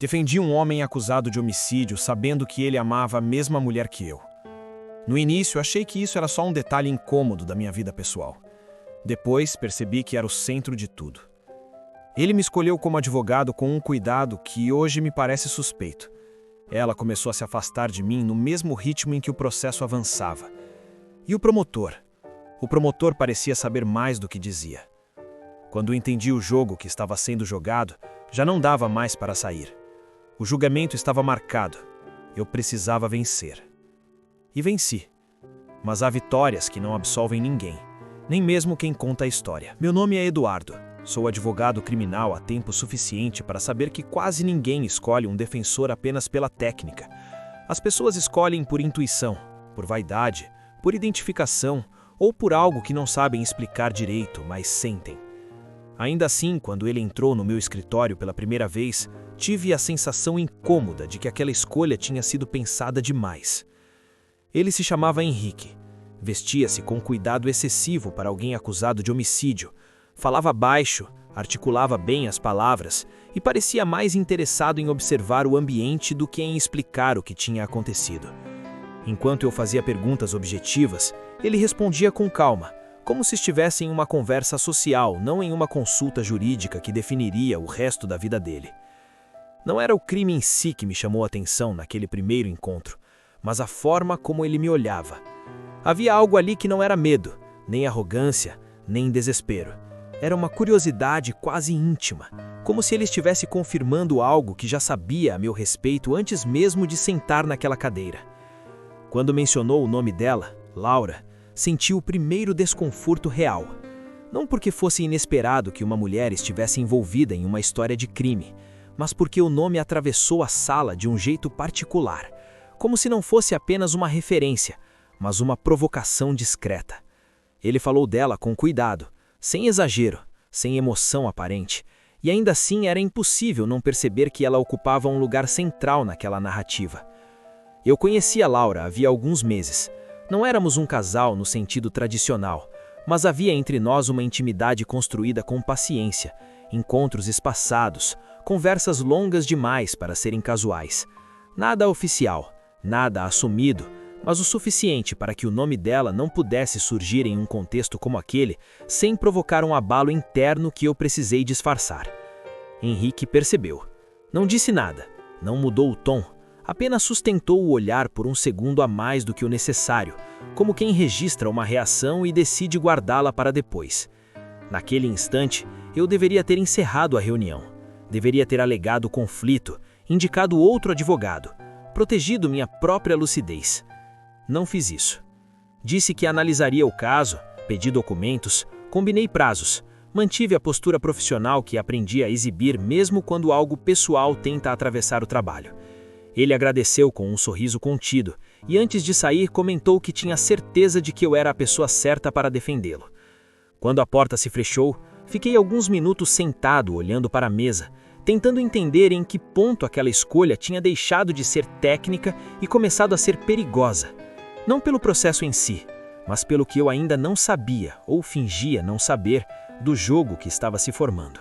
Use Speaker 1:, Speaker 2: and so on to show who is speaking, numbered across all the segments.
Speaker 1: Defendi um homem acusado de homicídio sabendo que ele amava a mesma mulher que eu. No início, achei que isso era só um detalhe incômodo da minha vida pessoal. Depois, percebi que era o centro de tudo. Ele me escolheu como advogado com um cuidado que hoje me parece suspeito. Ela começou a se afastar de mim no mesmo ritmo em que o processo avançava. E o promotor? O promotor parecia saber mais do que dizia. Quando entendi o jogo que estava sendo jogado, já não dava mais para sair. O julgamento estava marcado. Eu precisava vencer. E venci. Mas há vitórias que não absolvem ninguém, nem mesmo quem conta a história. Meu nome é Eduardo. Sou advogado criminal há tempo suficiente para saber que quase ninguém escolhe um defensor apenas pela técnica. As pessoas escolhem por intuição, por vaidade, por identificação ou por algo que não sabem explicar direito, mas sentem. Ainda assim, quando ele entrou no meu escritório pela primeira vez, tive a sensação incômoda de que aquela escolha tinha sido pensada demais. Ele se chamava Henrique. Vestia-se com cuidado excessivo para alguém acusado de homicídio. Falava baixo, articulava bem as palavras e parecia mais interessado em observar o ambiente do que em explicar o que tinha acontecido. Enquanto eu fazia perguntas objetivas, ele respondia com calma, como se estivesse em uma conversa social, não em uma consulta jurídica que definiria o resto da vida dele. Não era o crime em si que me chamou a atenção naquele primeiro encontro, mas a forma como ele me olhava. Havia algo ali que não era medo, nem arrogância, nem desespero. Era uma curiosidade quase íntima, como se ele estivesse confirmando algo que já sabia a meu respeito antes mesmo de sentar naquela cadeira. Quando mencionou o nome dela, Laura, senti o primeiro desconforto real. Não porque fosse inesperado que uma mulher estivesse envolvida em uma história de crime, mas porque o nome atravessou a sala de um jeito particular, como se não fosse apenas uma referência, mas uma provocação discreta. Ele falou dela com cuidado, sem exagero, sem emoção aparente, e ainda assim era impossível não perceber que ela ocupava um lugar central naquela narrativa. Eu conhecia Laura havia alguns meses. Não éramos um casal no sentido tradicional, mas havia entre nós uma intimidade construída com paciência, encontros espaçados, conversas longas demais para serem casuais. Nada oficial, nada assumido, mas o suficiente para que o nome dela não pudesse surgir em um contexto como aquele sem provocar um abalo interno que eu precisei disfarçar. Henrique percebeu. Não disse nada, não mudou o tom, apenas sustentou o olhar por um segundo a mais do que o necessário, como quem registra uma reação e decide guardá-la para depois. Naquele instante, eu deveria ter encerrado a reunião. Deveria ter alegado o conflito, indicado outro advogado, protegido minha própria lucidez. Não fiz isso. Disse que analisaria o caso, pedi documentos, combinei prazos, mantive a postura profissional que aprendi a exibir mesmo quando algo pessoal tenta atravessar o trabalho. Ele agradeceu com um sorriso contido e antes de sair comentou que tinha certeza de que eu era a pessoa certa para defendê-lo. Quando a porta se fechou, fiquei alguns minutos sentado olhando para a mesa, tentando entender em que ponto aquela escolha tinha deixado de ser técnica e começado a ser perigosa. Não pelo processo em si, mas pelo que eu ainda não sabia ou fingia não saber do jogo que estava se formando.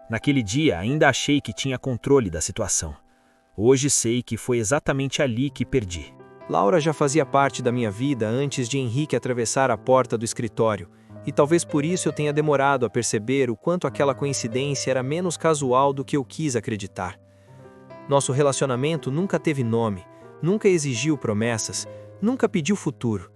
Speaker 1: Naquele dia ainda achei que tinha controle da situação. Hoje sei que foi exatamente ali que perdi.
Speaker 2: Laura já fazia parte da minha vida antes de Henrique atravessar a porta do escritório, e talvez por isso eu tenha demorado a perceber o quanto aquela coincidência era menos casual do que eu quis acreditar. Nosso relacionamento nunca teve nome, nunca exigiu promessas, nunca pediu futuro.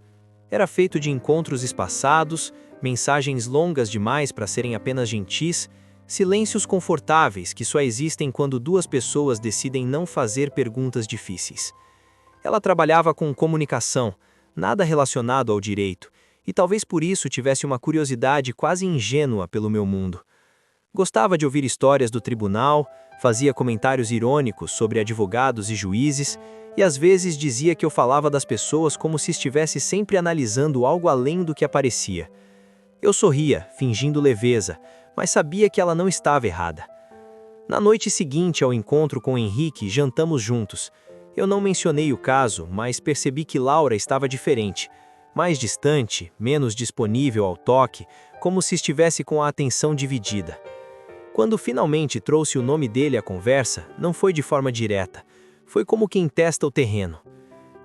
Speaker 2: Era feito de encontros espaçados, mensagens longas demais para serem apenas gentis, silêncios confortáveis que só existem quando duas pessoas decidem não fazer perguntas difíceis. Ela trabalhava com comunicação, nada relacionado ao direito, e talvez por isso tivesse uma curiosidade quase ingênua pelo meu mundo. Gostava de ouvir histórias do tribunal, fazia comentários irônicos sobre advogados e juízes, e às vezes dizia que eu falava das pessoas como se estivesse sempre analisando algo além do que aparecia. Eu sorria, fingindo leveza, mas sabia que ela não estava errada. Na noite seguinte ao encontro com Henrique, jantamos juntos. Eu não mencionei o caso, mas percebi que Laura estava diferente, mais distante, menos disponível ao toque, como se estivesse com a atenção dividida. Quando finalmente trouxe o nome dele à conversa, não foi de forma direta. Foi como quem testa o terreno.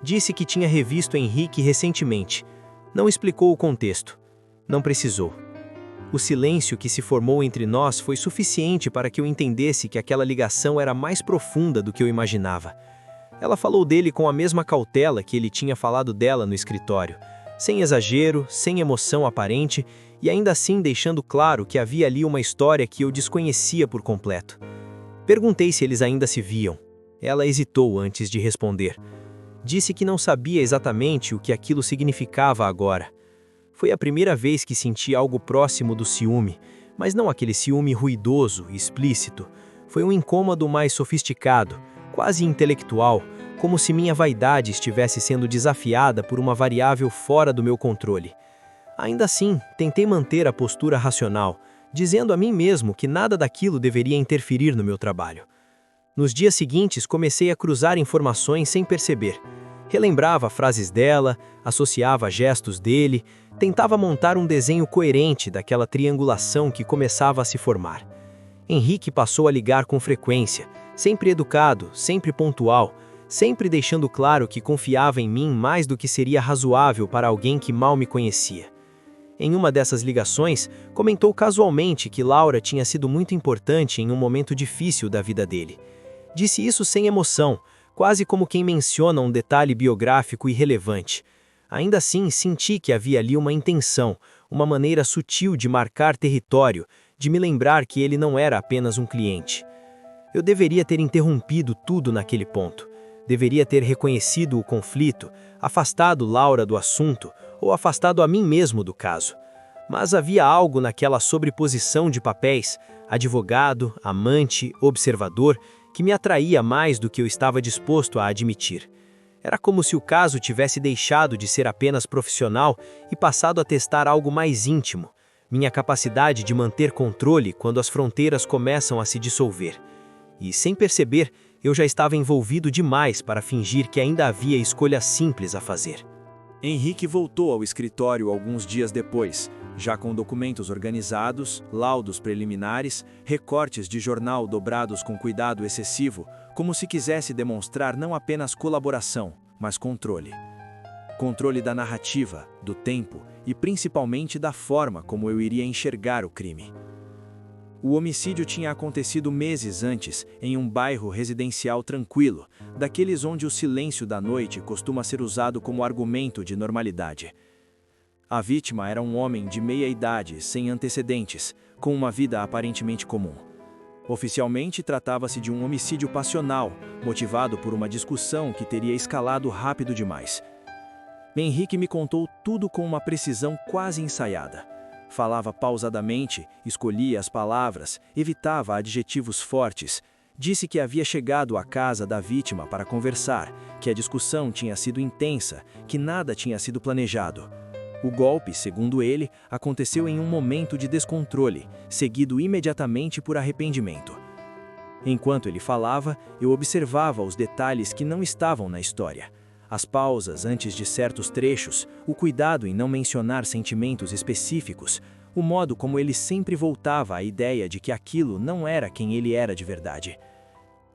Speaker 2: Disse que tinha revisto Henrique recentemente. Não explicou o contexto. Não precisou. O silêncio que se formou entre nós foi suficiente para que eu entendesse que aquela ligação era mais profunda do que eu imaginava. Ela falou dele com a mesma cautela que ele tinha falado dela no escritório, sem exagero, sem emoção aparente, e ainda assim deixando claro que havia ali uma história que eu desconhecia por completo. Perguntei se eles ainda se viam. Ela hesitou antes de responder. Disse que não sabia exatamente o que aquilo significava agora. Foi a primeira vez que senti algo próximo do ciúme, mas não aquele ciúme ruidoso e explícito. Foi um incômodo mais sofisticado, quase intelectual, como se minha vaidade estivesse sendo desafiada por uma variável fora do meu controle. Ainda assim, tentei manter a postura racional, dizendo a mim mesmo que nada daquilo deveria interferir no meu trabalho. Nos dias seguintes, comecei a cruzar informações sem perceber. Relembrava frases dela, associava gestos dele, tentava montar um desenho coerente daquela triangulação que começava a se formar. Henrique passou a ligar com frequência, sempre educado, sempre pontual, sempre deixando claro que confiava em mim mais do que seria razoável para alguém que mal me conhecia. Em uma dessas ligações, comentou casualmente que Laura tinha sido muito importante em um momento difícil da vida dele. Disse isso sem emoção, quase como quem menciona um detalhe biográfico irrelevante. Ainda assim, senti que havia ali uma intenção, uma maneira sutil de marcar território, de me lembrar que ele não era apenas um cliente. Eu deveria ter interrompido tudo naquele ponto. Deveria ter reconhecido o conflito, afastado Laura do assunto, ou afastado a mim mesmo do caso. Mas havia algo naquela sobreposição de papéis, advogado, amante, observador, que me atraía mais do que eu estava disposto a admitir. Era como se o caso tivesse deixado de ser apenas profissional e passado a testar algo mais íntimo, minha capacidade de manter controle quando as fronteiras começam a se dissolver. E, sem perceber, eu já estava envolvido demais para fingir que ainda havia escolhas simples a fazer.
Speaker 1: Henrique voltou ao escritório alguns dias depois, já com documentos organizados, laudos preliminares, recortes de jornal dobrados com cuidado excessivo, como se quisesse demonstrar não apenas colaboração, mas controle. Controle da narrativa, do tempo e principalmente da forma como eu iria enxergar o crime. O homicídio tinha acontecido meses antes, em um bairro residencial tranquilo, daqueles onde o silêncio da noite costuma ser usado como argumento de normalidade. A vítima era um homem de meia idade, sem antecedentes, com uma vida aparentemente comum. Oficialmente, tratava-se de um homicídio passional, motivado por uma discussão que teria escalado rápido demais. Henrique me contou tudo com uma precisão quase ensaiada. Falava pausadamente, escolhia as palavras, evitava adjetivos fortes. Disse que havia chegado à casa da vítima para conversar, que a discussão tinha sido intensa, que nada tinha sido planejado. O golpe, segundo ele, aconteceu em um momento de descontrole, seguido imediatamente por arrependimento. Enquanto ele falava, eu observava os detalhes que não estavam na história. As pausas antes de certos trechos, o cuidado em não mencionar sentimentos específicos, o modo como ele sempre voltava à ideia de que aquilo não era quem ele era de verdade.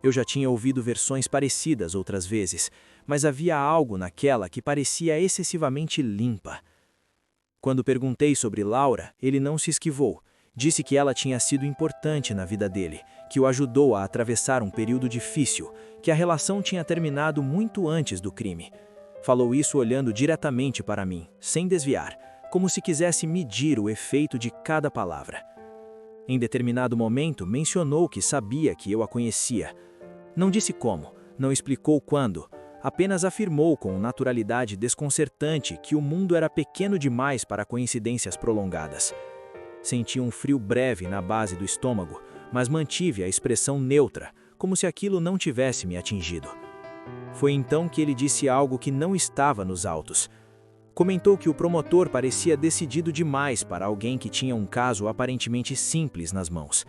Speaker 1: Eu já tinha ouvido versões parecidas outras vezes, mas havia algo naquela que parecia excessivamente limpa. Quando perguntei sobre Laura, ele não se esquivou. Disse que ela tinha sido importante na vida dele, que o ajudou a atravessar um período difícil, que a relação tinha terminado muito antes do crime. Falou isso olhando diretamente para mim, sem desviar, como se quisesse medir o efeito de cada palavra. Em determinado momento, mencionou que sabia que eu a conhecia. Não disse como, não explicou quando, apenas afirmou com naturalidade desconcertante que o mundo era pequeno demais para coincidências prolongadas. Senti um frio breve na base do estômago, mas mantive a expressão neutra, como se aquilo não tivesse me atingido. Foi então que ele disse algo que não estava nos autos. Comentou que o promotor parecia decidido demais para alguém que tinha um caso aparentemente simples nas mãos.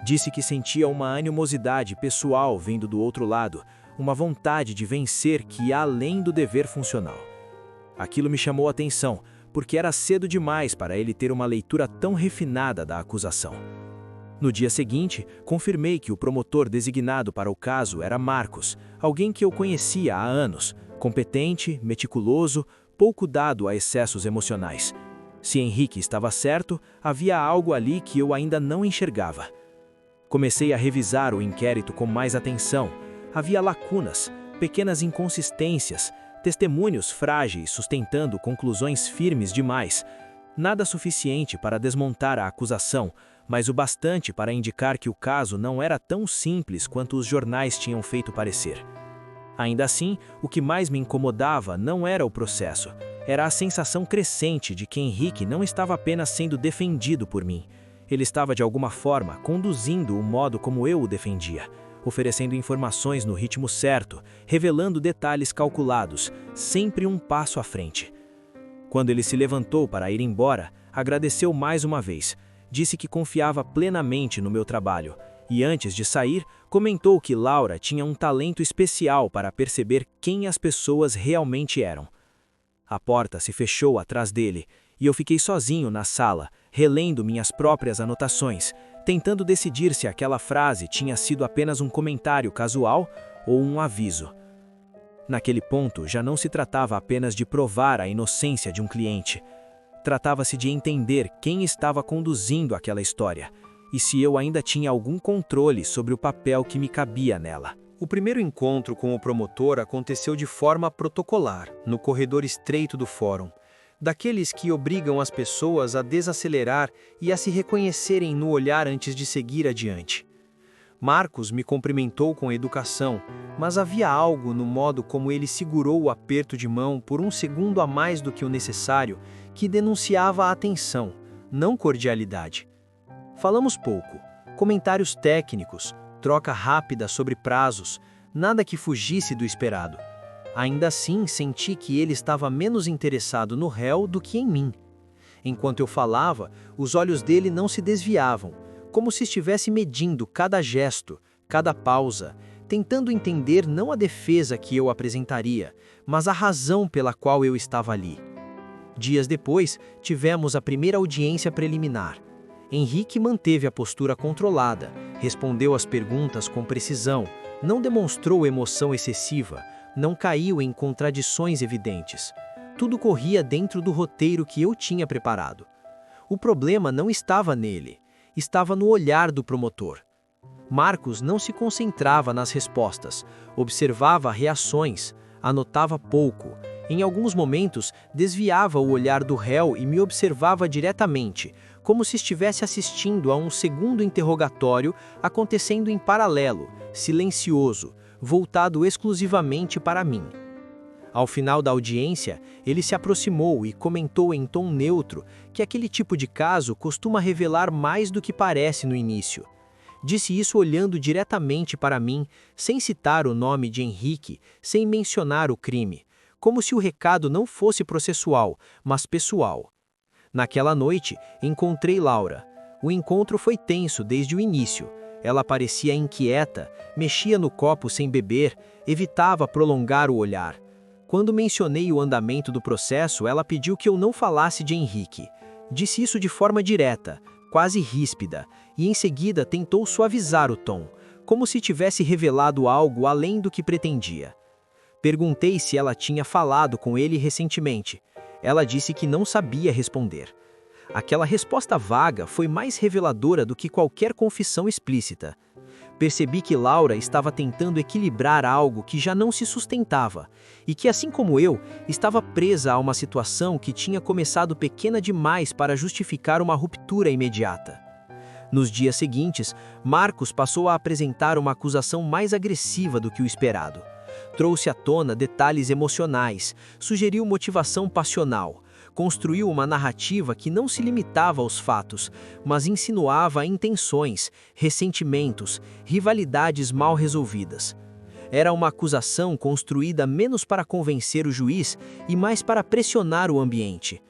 Speaker 1: Disse que sentia uma animosidade pessoal vindo do outro lado, uma vontade de vencer que ia além do dever funcional. Aquilo me chamou a atenção, porque era cedo demais para ele ter uma leitura tão refinada da acusação.
Speaker 2: No dia seguinte, confirmei que o promotor designado para o caso era Marcos, alguém que eu conhecia há anos, competente, meticuloso, pouco dado a excessos emocionais. Se Henrique estava certo, havia algo ali que eu ainda não enxergava. Comecei a revisar o inquérito com mais atenção. Havia lacunas, pequenas inconsistências, testemunhos frágeis sustentando conclusões firmes demais. Nada suficiente para desmontar a acusação, mas o bastante para indicar que o caso não era tão simples quanto os jornais tinham feito parecer. Ainda assim, o que mais me incomodava não era o processo, era a sensação crescente de que Henrique não estava apenas sendo defendido por mim. Ele estava, de alguma forma, conduzindo o modo como eu o defendia, oferecendo informações no ritmo certo, revelando detalhes calculados, sempre um passo à frente. Quando ele se levantou para ir embora, agradeceu mais uma vez, disse que confiava plenamente no meu trabalho, e antes de sair, comentou que Laura tinha um talento especial para perceber quem as pessoas realmente eram. A porta se fechou atrás dele, e eu fiquei sozinho na sala, relendo minhas próprias anotações, tentando decidir se aquela frase tinha sido apenas um comentário casual ou um aviso. Naquele ponto, já não se tratava apenas de provar a inocência de um cliente. Tratava-se de entender quem estava conduzindo aquela história, e se eu ainda tinha algum controle sobre o papel que me cabia nela. O primeiro encontro com o promotor aconteceu de forma protocolar, no corredor estreito do fórum, daqueles que obrigam as pessoas a desacelerar e a se reconhecerem no olhar antes de seguir adiante. Marcos me cumprimentou com educação, mas havia algo no modo como ele segurou o aperto de mão por um segundo a mais do que o necessário que denunciava a atenção, não cordialidade. Falamos pouco, comentários técnicos, troca rápida sobre prazos, nada que fugisse do esperado. Ainda assim, senti que ele estava menos interessado no réu do que em mim. Enquanto eu falava, os olhos dele não se desviavam, como se estivesse medindo cada gesto, cada pausa, tentando entender não a defesa que eu apresentaria, mas a razão pela qual eu estava ali. Dias depois, tivemos a primeira audiência preliminar. Henrique manteve a postura controlada, respondeu às perguntas com precisão, não demonstrou emoção excessiva, não caiu em contradições evidentes. Tudo corria dentro do roteiro que eu tinha preparado. O problema não estava nele, estava no olhar do promotor. Marcos não se concentrava nas respostas, observava reações, anotava pouco. Em alguns momentos, desviava o olhar do réu e me observava diretamente, como se estivesse assistindo a um segundo interrogatório acontecendo em paralelo, silencioso, voltado exclusivamente para mim. Ao final da audiência, ele se aproximou e comentou em tom neutro que aquele tipo de caso costuma revelar mais do que parece no início. Disse isso olhando diretamente para mim, sem citar o nome de Henrique, sem mencionar o crime, como se o recado não fosse processual, mas pessoal. Naquela noite, encontrei Laura. O encontro foi tenso desde o início. Ela parecia inquieta, mexia no copo sem beber, evitava prolongar o olhar. Quando mencionei o andamento do processo, ela pediu que eu não falasse de Henrique. Disse isso de forma direta, quase ríspida, e em seguida tentou suavizar o tom, como se tivesse revelado algo além do que pretendia. Perguntei se ela tinha falado com ele recentemente. Ela disse que não sabia responder. Aquela resposta vaga foi mais reveladora do que qualquer confissão explícita. Percebi que Laura estava tentando equilibrar algo que já não se sustentava, e que, assim como eu, estava presa a uma situação que tinha começado pequena demais para justificar uma ruptura imediata. Nos dias seguintes, Marcos passou a apresentar uma acusação mais agressiva do que o esperado. Trouxe à tona detalhes emocionais, sugeriu motivação passional, construiu uma narrativa que não se limitava aos fatos, mas insinuava intenções, ressentimentos, rivalidades mal resolvidas. Era uma acusação construída menos para convencer o juiz e mais para pressionar o ambiente.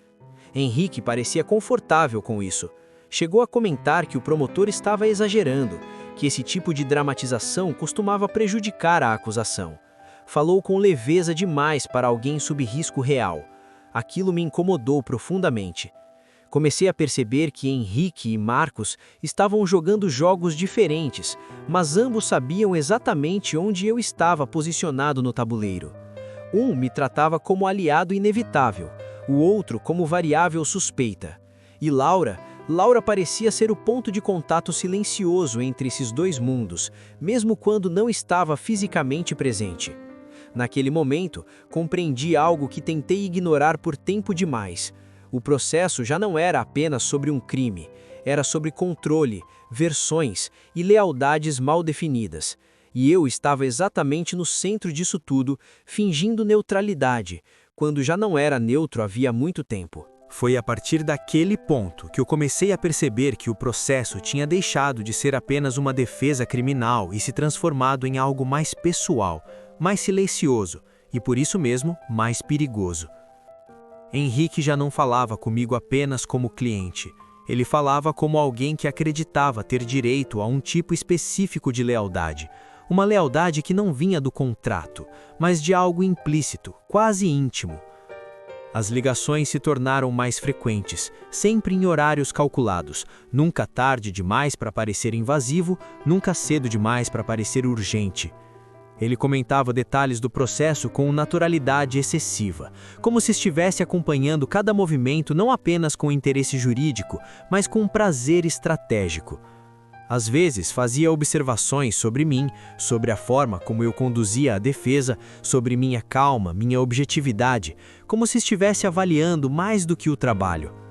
Speaker 2: Henrique parecia confortável com isso. Chegou a comentar que o promotor estava exagerando, que esse tipo de dramatização costumava prejudicar a acusação. Falou com leveza demais para alguém sob risco real. Aquilo me incomodou profundamente. Comecei a perceber que Henrique e Marcos estavam jogando jogos diferentes, mas ambos sabiam exatamente onde eu estava posicionado no tabuleiro. Um me tratava como aliado inevitável, o outro como variável suspeita. E Laura parecia ser o ponto de contato silencioso entre esses dois mundos, mesmo quando não estava fisicamente presente. Naquele momento, compreendi algo que tentei ignorar por tempo demais. O processo já não era apenas sobre um crime, era sobre controle, versões e lealdades mal definidas. E eu estava exatamente no centro disso tudo, fingindo neutralidade, quando já não era neutro havia muito tempo.
Speaker 3: Foi a partir daquele ponto que eu comecei a perceber que o processo tinha deixado de ser apenas uma defesa criminal e se transformado em algo mais pessoal, mais silencioso e, por isso mesmo, mais perigoso. Henrique já não falava comigo apenas como cliente. Ele falava como alguém que acreditava ter direito a um tipo específico de lealdade. Uma lealdade que não vinha do contrato, mas de algo implícito, quase íntimo. As ligações se tornaram mais frequentes, sempre em horários calculados, nunca tarde demais para parecer invasivo, nunca cedo demais para parecer urgente. Ele comentava detalhes do processo com naturalidade excessiva, como se estivesse acompanhando cada movimento não apenas com interesse jurídico, mas com prazer estratégico. Às vezes fazia observações sobre mim, sobre a forma como eu conduzia a defesa, sobre minha calma, minha objetividade, como se estivesse avaliando mais do que o trabalho.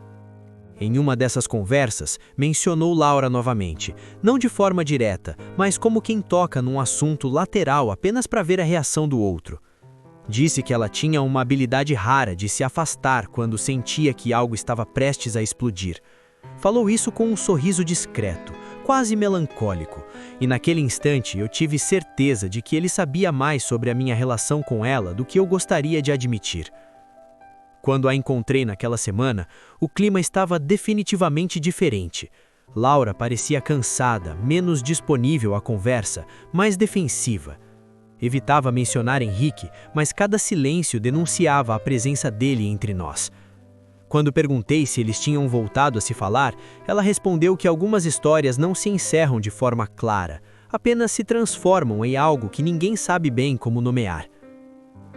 Speaker 3: Em uma dessas conversas, mencionou Laura novamente, não de forma direta, mas como quem toca num assunto lateral apenas para ver a reação do outro. Disse que ela tinha uma habilidade rara de se afastar quando sentia que algo estava prestes a explodir. Falou isso com um sorriso discreto, quase melancólico, e naquele instante eu tive certeza de que ele sabia mais sobre a minha relação com ela do que eu gostaria de admitir. Quando a encontrei naquela semana, o clima estava definitivamente diferente. Laura parecia cansada, menos disponível à conversa, mais defensiva. Evitava mencionar Henrique, mas cada silêncio denunciava a presença dele entre nós. Quando perguntei se eles tinham voltado a se falar, ela respondeu que algumas histórias não se encerram de forma clara, apenas se transformam em algo que ninguém sabe bem como nomear.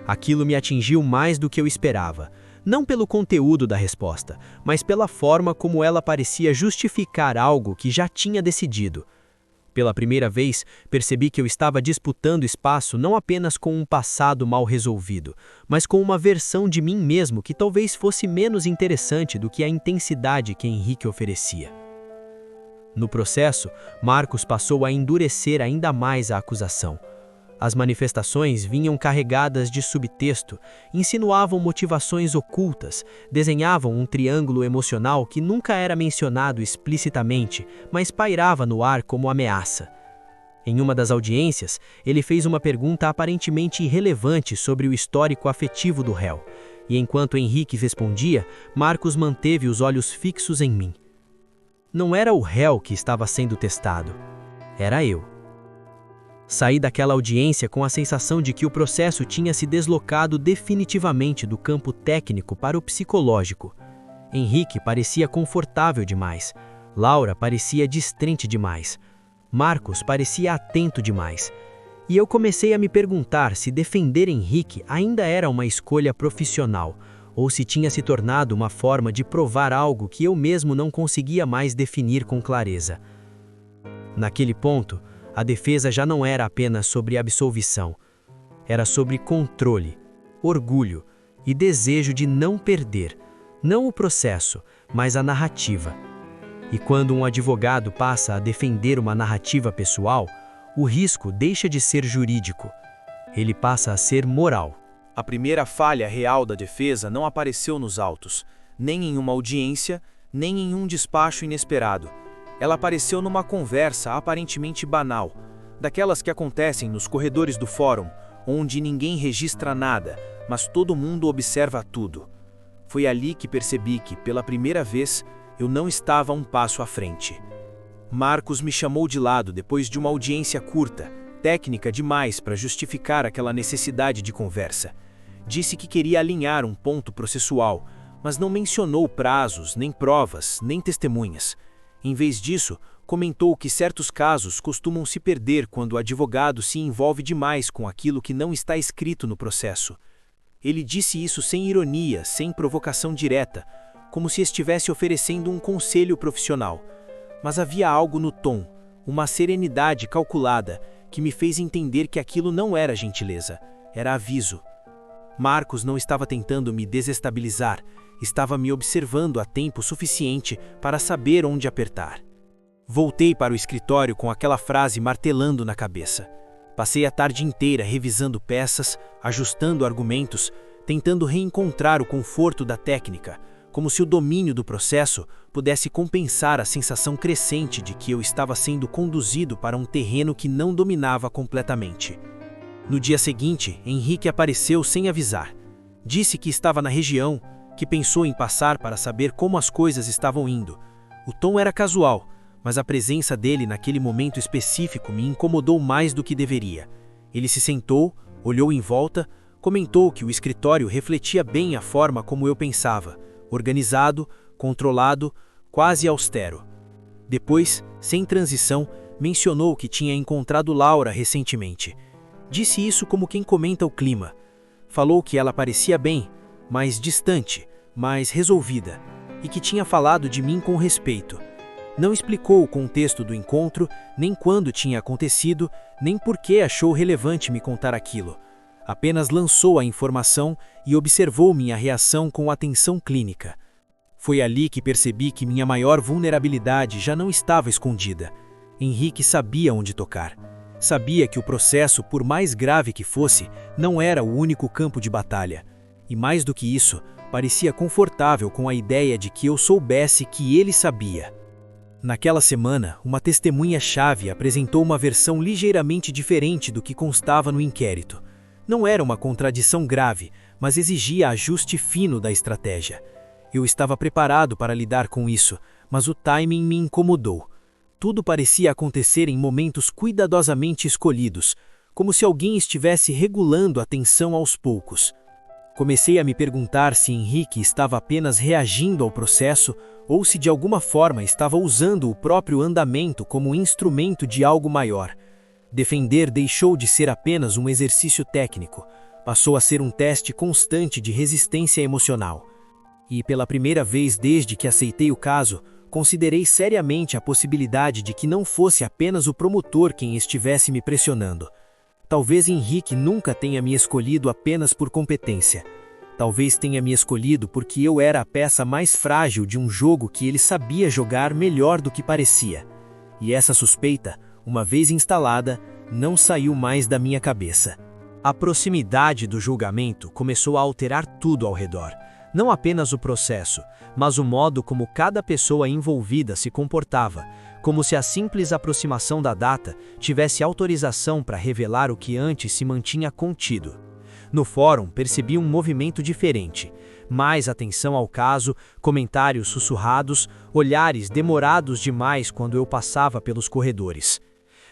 Speaker 3: Aquilo me atingiu mais do que eu esperava. Não pelo conteúdo da resposta, mas pela forma como ela parecia justificar algo que já tinha decidido. Pela primeira vez, percebi que eu estava disputando espaço não apenas com um passado mal resolvido, mas com uma versão de mim mesmo que talvez fosse menos interessante do que a intensidade que Henrique oferecia. No processo, Marcos passou a endurecer ainda mais a acusação. As manifestações vinham carregadas de subtexto, insinuavam motivações ocultas, desenhavam um triângulo emocional que nunca era mencionado explicitamente, mas pairava no ar como ameaça. Em uma das audiências, ele fez uma pergunta aparentemente irrelevante sobre o histórico afetivo do réu, e enquanto Henrique respondia, Marcos manteve os olhos fixos em mim. Não era o réu que estava sendo testado, era eu. Saí daquela audiência com a sensação de que o processo tinha se deslocado definitivamente do campo técnico para o psicológico. Henrique parecia confortável demais. Laura parecia distante demais. Marcos parecia atento demais. E eu comecei a me perguntar se defender Henrique ainda era uma escolha profissional, ou se tinha se tornado uma forma de provar algo que eu mesmo não conseguia mais definir com clareza. Naquele ponto, a defesa já não era apenas sobre absolvição. Era sobre controle, orgulho e desejo de não perder, não o processo, mas a narrativa. E quando um advogado passa a defender uma narrativa pessoal, o risco deixa de ser jurídico. Ele passa a ser moral. A primeira falha real da defesa não apareceu nos autos, nem em uma audiência, nem em um despacho inesperado. Ela apareceu numa conversa aparentemente banal, daquelas que acontecem nos corredores do fórum, onde ninguém registra nada, mas todo mundo observa tudo. Foi ali que percebi que, pela primeira vez, eu não estava um passo à frente. Marcos me chamou de lado depois de uma audiência curta, técnica demais para justificar aquela necessidade de conversa. Disse que queria alinhar um ponto processual, mas não mencionou prazos, nem provas, nem testemunhas. Em vez disso, comentou que certos casos costumam se perder quando o advogado se envolve demais com aquilo que não está escrito no processo. Ele disse isso sem ironia, sem provocação direta, como se estivesse oferecendo um conselho profissional. Mas havia algo no tom, uma serenidade calculada, que me fez entender que aquilo não era gentileza, era aviso. Marcos não estava tentando me desestabilizar, estava me observando há tempo suficiente para saber onde apertar. Voltei para o escritório com aquela frase martelando na cabeça. Passei a tarde inteira revisando peças, ajustando argumentos, tentando reencontrar o conforto da técnica, como se o domínio do processo pudesse compensar a sensação crescente de que eu estava sendo conduzido para um terreno que não dominava completamente. No dia seguinte, Henrique apareceu sem avisar. Disse que estava na região, que pensou em passar para saber como as coisas estavam indo. O tom era casual, mas a presença dele naquele momento específico me incomodou mais do que deveria. Ele se sentou, olhou em volta, comentou que o escritório refletia bem a forma como eu pensava, organizado, controlado, quase austero. Depois, sem transição, mencionou que tinha encontrado Laura recentemente. Disse isso como quem comenta o clima. Falou que ela parecia bem, mais distante, mais resolvida, e que tinha falado de mim com respeito. Não explicou o contexto do encontro, nem quando tinha acontecido, nem por que achou relevante me contar aquilo. Apenas lançou a informação e observou minha reação com atenção clínica. Foi ali que percebi que minha maior vulnerabilidade já não estava escondida. Henrique sabia onde tocar. Sabia que o processo, por mais grave que fosse, não era o único campo de batalha. E mais do que isso, parecia confortável com a ideia de que eu soubesse que ele sabia. Naquela semana, uma testemunha-chave apresentou uma versão ligeiramente diferente do que constava no inquérito. Não era uma contradição grave, mas exigia ajuste fino da estratégia. Eu estava preparado para lidar com isso, mas o timing me incomodou. Tudo parecia acontecer em momentos cuidadosamente escolhidos, como se alguém estivesse regulando a tensão aos poucos. Comecei a me perguntar se Henrique estava apenas reagindo ao processo ou se de alguma forma estava usando o próprio andamento como instrumento de algo maior. Defender deixou de ser apenas um exercício técnico, passou a ser um teste constante de resistência emocional. E pela primeira vez desde que aceitei o caso, considerei seriamente a possibilidade de que não fosse apenas o promotor quem estivesse me pressionando. Talvez Henrique nunca tenha me escolhido apenas por competência. Talvez tenha me escolhido porque eu era a peça mais frágil de um jogo que ele sabia jogar melhor do que parecia. E essa suspeita, uma vez instalada, não saiu mais da minha cabeça. A proximidade do julgamento começou a alterar tudo ao redor. Não apenas o processo, mas o modo como cada pessoa envolvida se comportava, como se a simples aproximação da data tivesse autorização para revelar o que antes se mantinha contido. No fórum, percebi um movimento diferente. Mais atenção ao caso, comentários sussurrados, olhares demorados demais quando eu passava pelos corredores.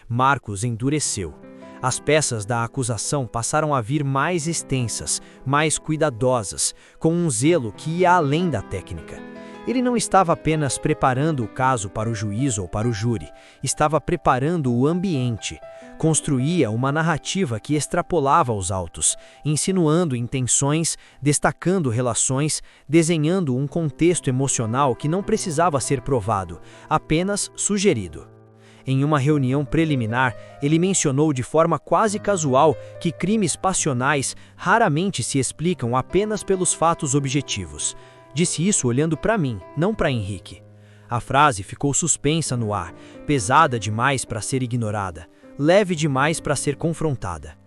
Speaker 3: Marcos endureceu. As peças da acusação passaram a vir mais extensas, mais cuidadosas, com um zelo que ia além da técnica. Ele não estava apenas preparando o caso para o juiz ou para o júri, estava preparando o ambiente. Construía uma narrativa que extrapolava os autos, insinuando intenções, destacando relações, desenhando um contexto emocional que não precisava ser provado, apenas sugerido. Em uma reunião preliminar, ele mencionou de forma quase casual que crimes passionais raramente se explicam apenas pelos fatos objetivos. Disse isso olhando para mim, não para Henrique. A frase ficou suspensa no ar, pesada demais para ser ignorada, leve demais para ser confrontada.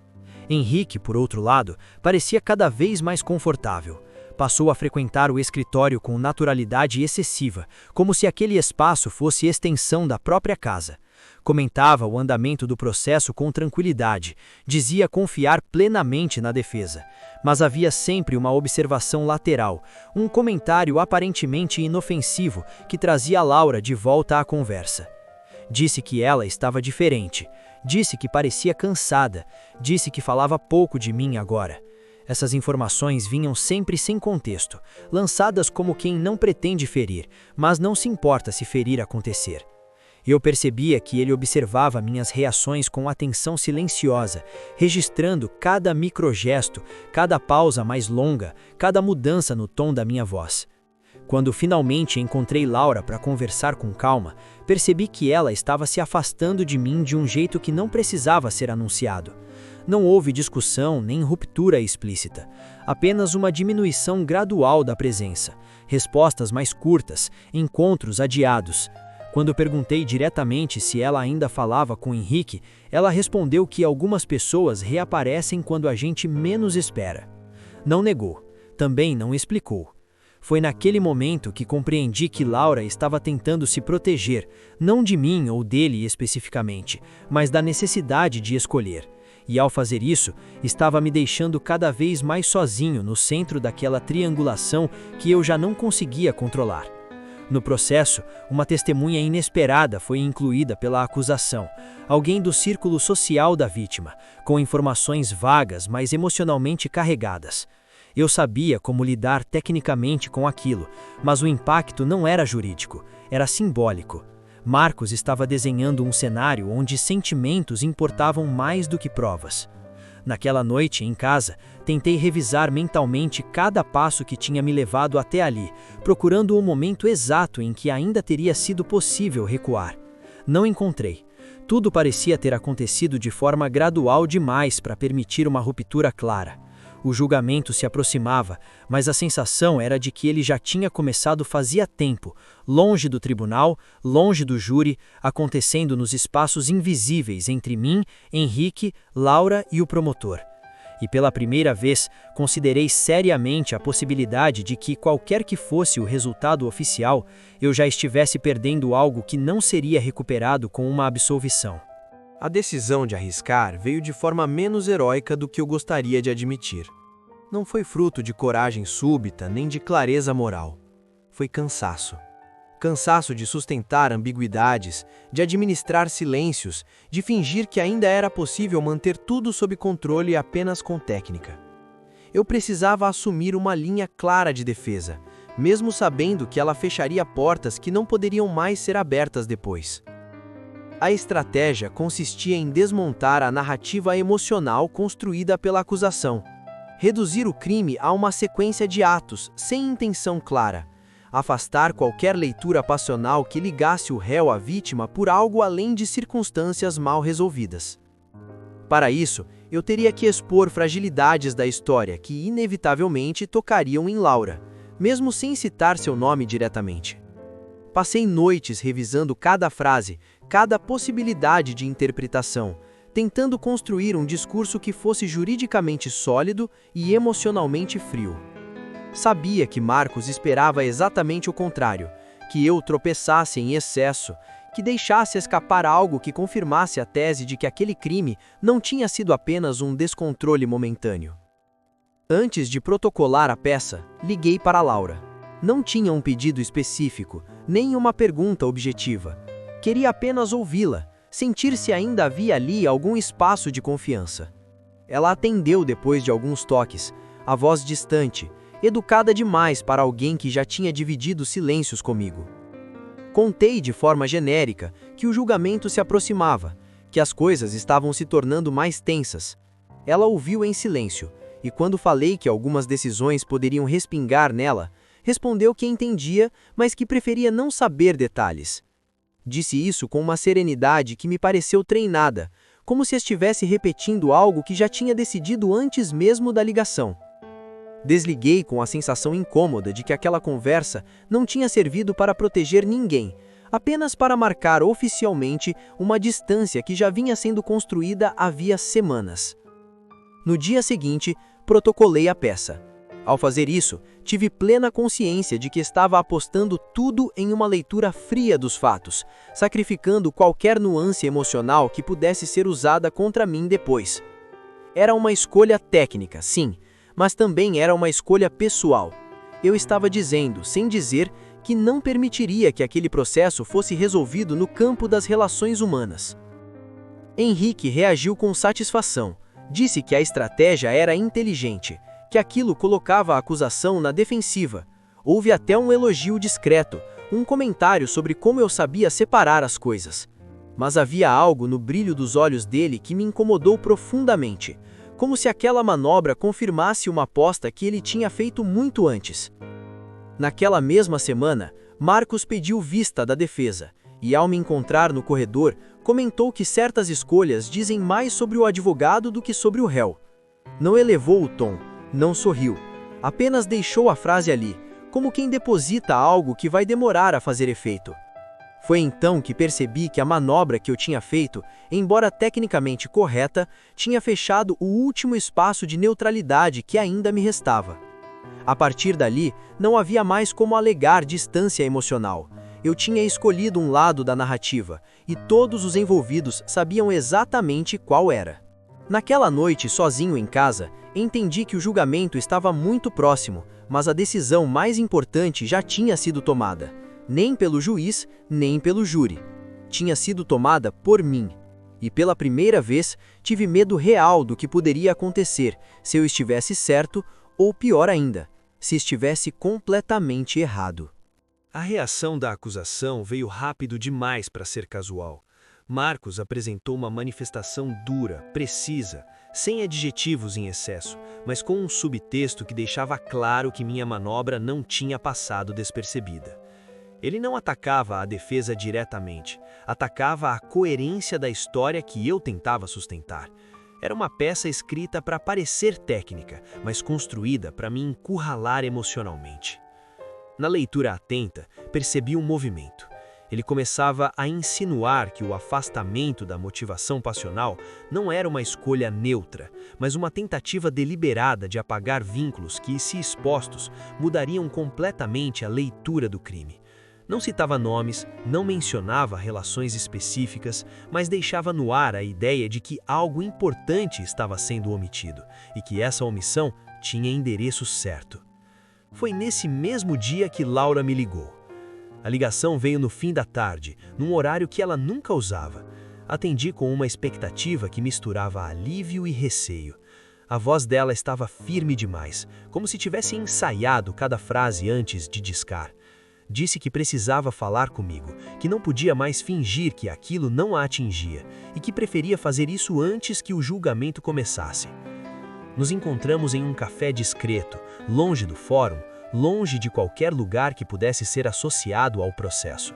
Speaker 3: Henrique, por outro lado, parecia cada vez mais confortável. Passou a frequentar o escritório com naturalidade excessiva, como se aquele espaço fosse extensão da própria casa. Comentava o andamento do processo com tranquilidade, dizia confiar plenamente na defesa, mas havia sempre uma observação lateral, um comentário aparentemente inofensivo que trazia Laura de volta à conversa. Disse que ela estava diferente, disse que parecia cansada, disse que falava pouco de mim agora.
Speaker 2: Essas informações vinham sempre sem contexto, lançadas como quem não pretende ferir, mas não se importa se ferir acontecer. Eu percebia que ele observava minhas reações com atenção silenciosa, registrando cada microgesto, cada pausa mais longa, cada mudança no tom da minha voz. Quando finalmente encontrei Laura para conversar com calma, percebi que ela estava se afastando de mim de um jeito que não precisava ser anunciado. Não houve discussão nem ruptura explícita, apenas uma diminuição gradual da presença, respostas mais curtas, encontros adiados. Quando perguntei diretamente se ela ainda falava com Henrique, ela respondeu que algumas pessoas reaparecem quando a gente menos espera. Não negou, também não explicou. Foi naquele momento que compreendi que Laura estava tentando se proteger, não de mim ou dele especificamente, mas da necessidade de escolher. E ao fazer isso, estava me deixando cada vez mais sozinho no centro daquela triangulação que eu já não conseguia controlar. No processo, uma testemunha inesperada foi incluída pela acusação, alguém do círculo social da vítima, com informações vagas, mas emocionalmente carregadas. Eu sabia como lidar tecnicamente com aquilo, mas o impacto não era jurídico, era simbólico. Marcos estava desenhando um cenário onde sentimentos importavam mais do que provas. Naquela noite, em casa, tentei revisar mentalmente cada passo que tinha me levado até ali, procurando o momento exato em que ainda teria sido possível recuar. Não encontrei. Tudo parecia ter acontecido de forma gradual demais para permitir uma ruptura clara. O julgamento se aproximava, mas a sensação era de que ele já tinha começado fazia tempo, longe do tribunal, longe do júri, acontecendo nos espaços invisíveis entre mim, Henrique, Laura e o promotor. E pela primeira vez, considerei seriamente a possibilidade de que, qualquer que fosse o resultado oficial, eu já estivesse perdendo algo que não seria recuperado com uma absolvição.
Speaker 3: A decisão de arriscar veio de forma menos heróica do que eu gostaria de admitir. Não foi fruto de coragem súbita nem de clareza moral. Foi cansaço. Cansaço de sustentar ambiguidades, de administrar silêncios, de fingir que ainda era possível manter tudo sob controle apenas com técnica. Eu precisava assumir uma linha clara de defesa, mesmo sabendo que ela fecharia portas que não poderiam mais ser abertas depois. A estratégia consistia em desmontar a narrativa emocional construída pela acusação, reduzir o crime a uma sequência de atos sem intenção clara, afastar qualquer leitura passional que ligasse o réu à vítima por algo além de circunstâncias mal resolvidas. Para isso, eu teria que expor fragilidades da história que inevitavelmente tocariam em Laura, mesmo sem citar seu nome diretamente. Passei noites revisando cada frase, cada possibilidade de interpretação, tentando construir um discurso que fosse juridicamente sólido e emocionalmente frio. Sabia que Marcos esperava exatamente o contrário, que eu tropeçasse em excesso, que deixasse escapar algo que confirmasse a tese de que aquele crime não tinha sido apenas um descontrole momentâneo. Antes de protocolar a peça, liguei para Laura. Não tinha um pedido específico, nem uma pergunta objetiva. Queria apenas ouvi-la, sentir se ainda havia ali algum espaço de confiança. Ela atendeu depois de alguns toques, a voz distante, educada demais para alguém que já tinha dividido silêncios comigo. Contei de forma genérica que o julgamento se aproximava, que as coisas estavam se tornando mais tensas. Ela ouviu em silêncio, e quando falei que algumas decisões poderiam respingar nela, respondeu que entendia, mas que preferia não saber detalhes. Disse isso com uma serenidade que me pareceu treinada, como se estivesse repetindo algo que já tinha decidido antes mesmo da ligação. Desliguei com a sensação incômoda de que aquela conversa não tinha servido para proteger ninguém, apenas para marcar oficialmente uma distância que já vinha sendo construída havia semanas. No dia seguinte, protocolei a peça. Ao fazer isso, tive plena consciência de que estava apostando tudo em uma leitura fria dos fatos, sacrificando qualquer nuance emocional que pudesse ser usada contra mim depois. Era uma escolha técnica, sim, mas também era uma escolha pessoal. Eu estava dizendo, sem dizer, que não permitiria que aquele processo fosse resolvido no campo das relações humanas. Henrique reagiu com satisfação. Disse que a estratégia era inteligente,
Speaker 2: que aquilo colocava a acusação na defensiva. Houve até um elogio discreto, um comentário sobre como eu sabia separar as coisas. Mas havia algo no brilho dos olhos dele que me incomodou profundamente, como se aquela manobra confirmasse uma aposta que ele tinha feito muito antes. Naquela mesma semana, Marcos pediu vista da defesa, e ao me encontrar no corredor, comentou que certas escolhas dizem mais sobre o advogado do que sobre o réu. Não elevou o tom, não sorriu, apenas deixou a frase ali, como quem deposita algo que vai demorar a fazer efeito. Foi então que percebi que a manobra que eu tinha feito, embora tecnicamente correta, tinha fechado o último espaço de neutralidade que ainda me restava. A partir dali, não havia mais como alegar distância emocional. Eu tinha escolhido um lado da narrativa, e todos os envolvidos sabiam exatamente qual era. Naquela noite, sozinho em casa, entendi que o julgamento estava muito próximo, mas a decisão mais importante já tinha sido tomada. Nem pelo juiz, nem pelo júri. Tinha sido tomada por mim. E pela primeira vez, tive medo real do que poderia acontecer se eu estivesse certo, ou pior ainda, se estivesse completamente errado.
Speaker 3: A reação da acusação veio rápido demais para ser casual. Marcos apresentou uma manifestação dura, precisa, sem adjetivos em excesso, mas com um subtexto que deixava claro que minha manobra não tinha passado despercebida. Ele não atacava a defesa diretamente, atacava a coerência da história que eu tentava sustentar. Era uma peça escrita para parecer técnica, mas construída para me encurralar emocionalmente. Na leitura atenta, percebi um movimento. Ele começava a insinuar que o afastamento da motivação passional não era uma escolha neutra, mas uma tentativa deliberada de apagar vínculos que, se expostos, mudariam completamente a leitura do crime. Não citava nomes, não mencionava relações específicas, mas deixava no ar a ideia de que algo importante estava sendo omitido e que essa omissão tinha endereço certo. Foi nesse mesmo dia que Laura me ligou. A ligação veio no fim da tarde, num horário que ela nunca usava. Atendi com uma expectativa que misturava alívio e receio. A voz dela estava firme demais, como se tivesse ensaiado cada frase antes de discar. Disse que precisava falar comigo, que não podia mais fingir que aquilo não a atingia e que preferia fazer isso antes que o julgamento começasse. Nos encontramos em um café discreto, longe do fórum, longe de qualquer lugar que pudesse ser associado ao processo.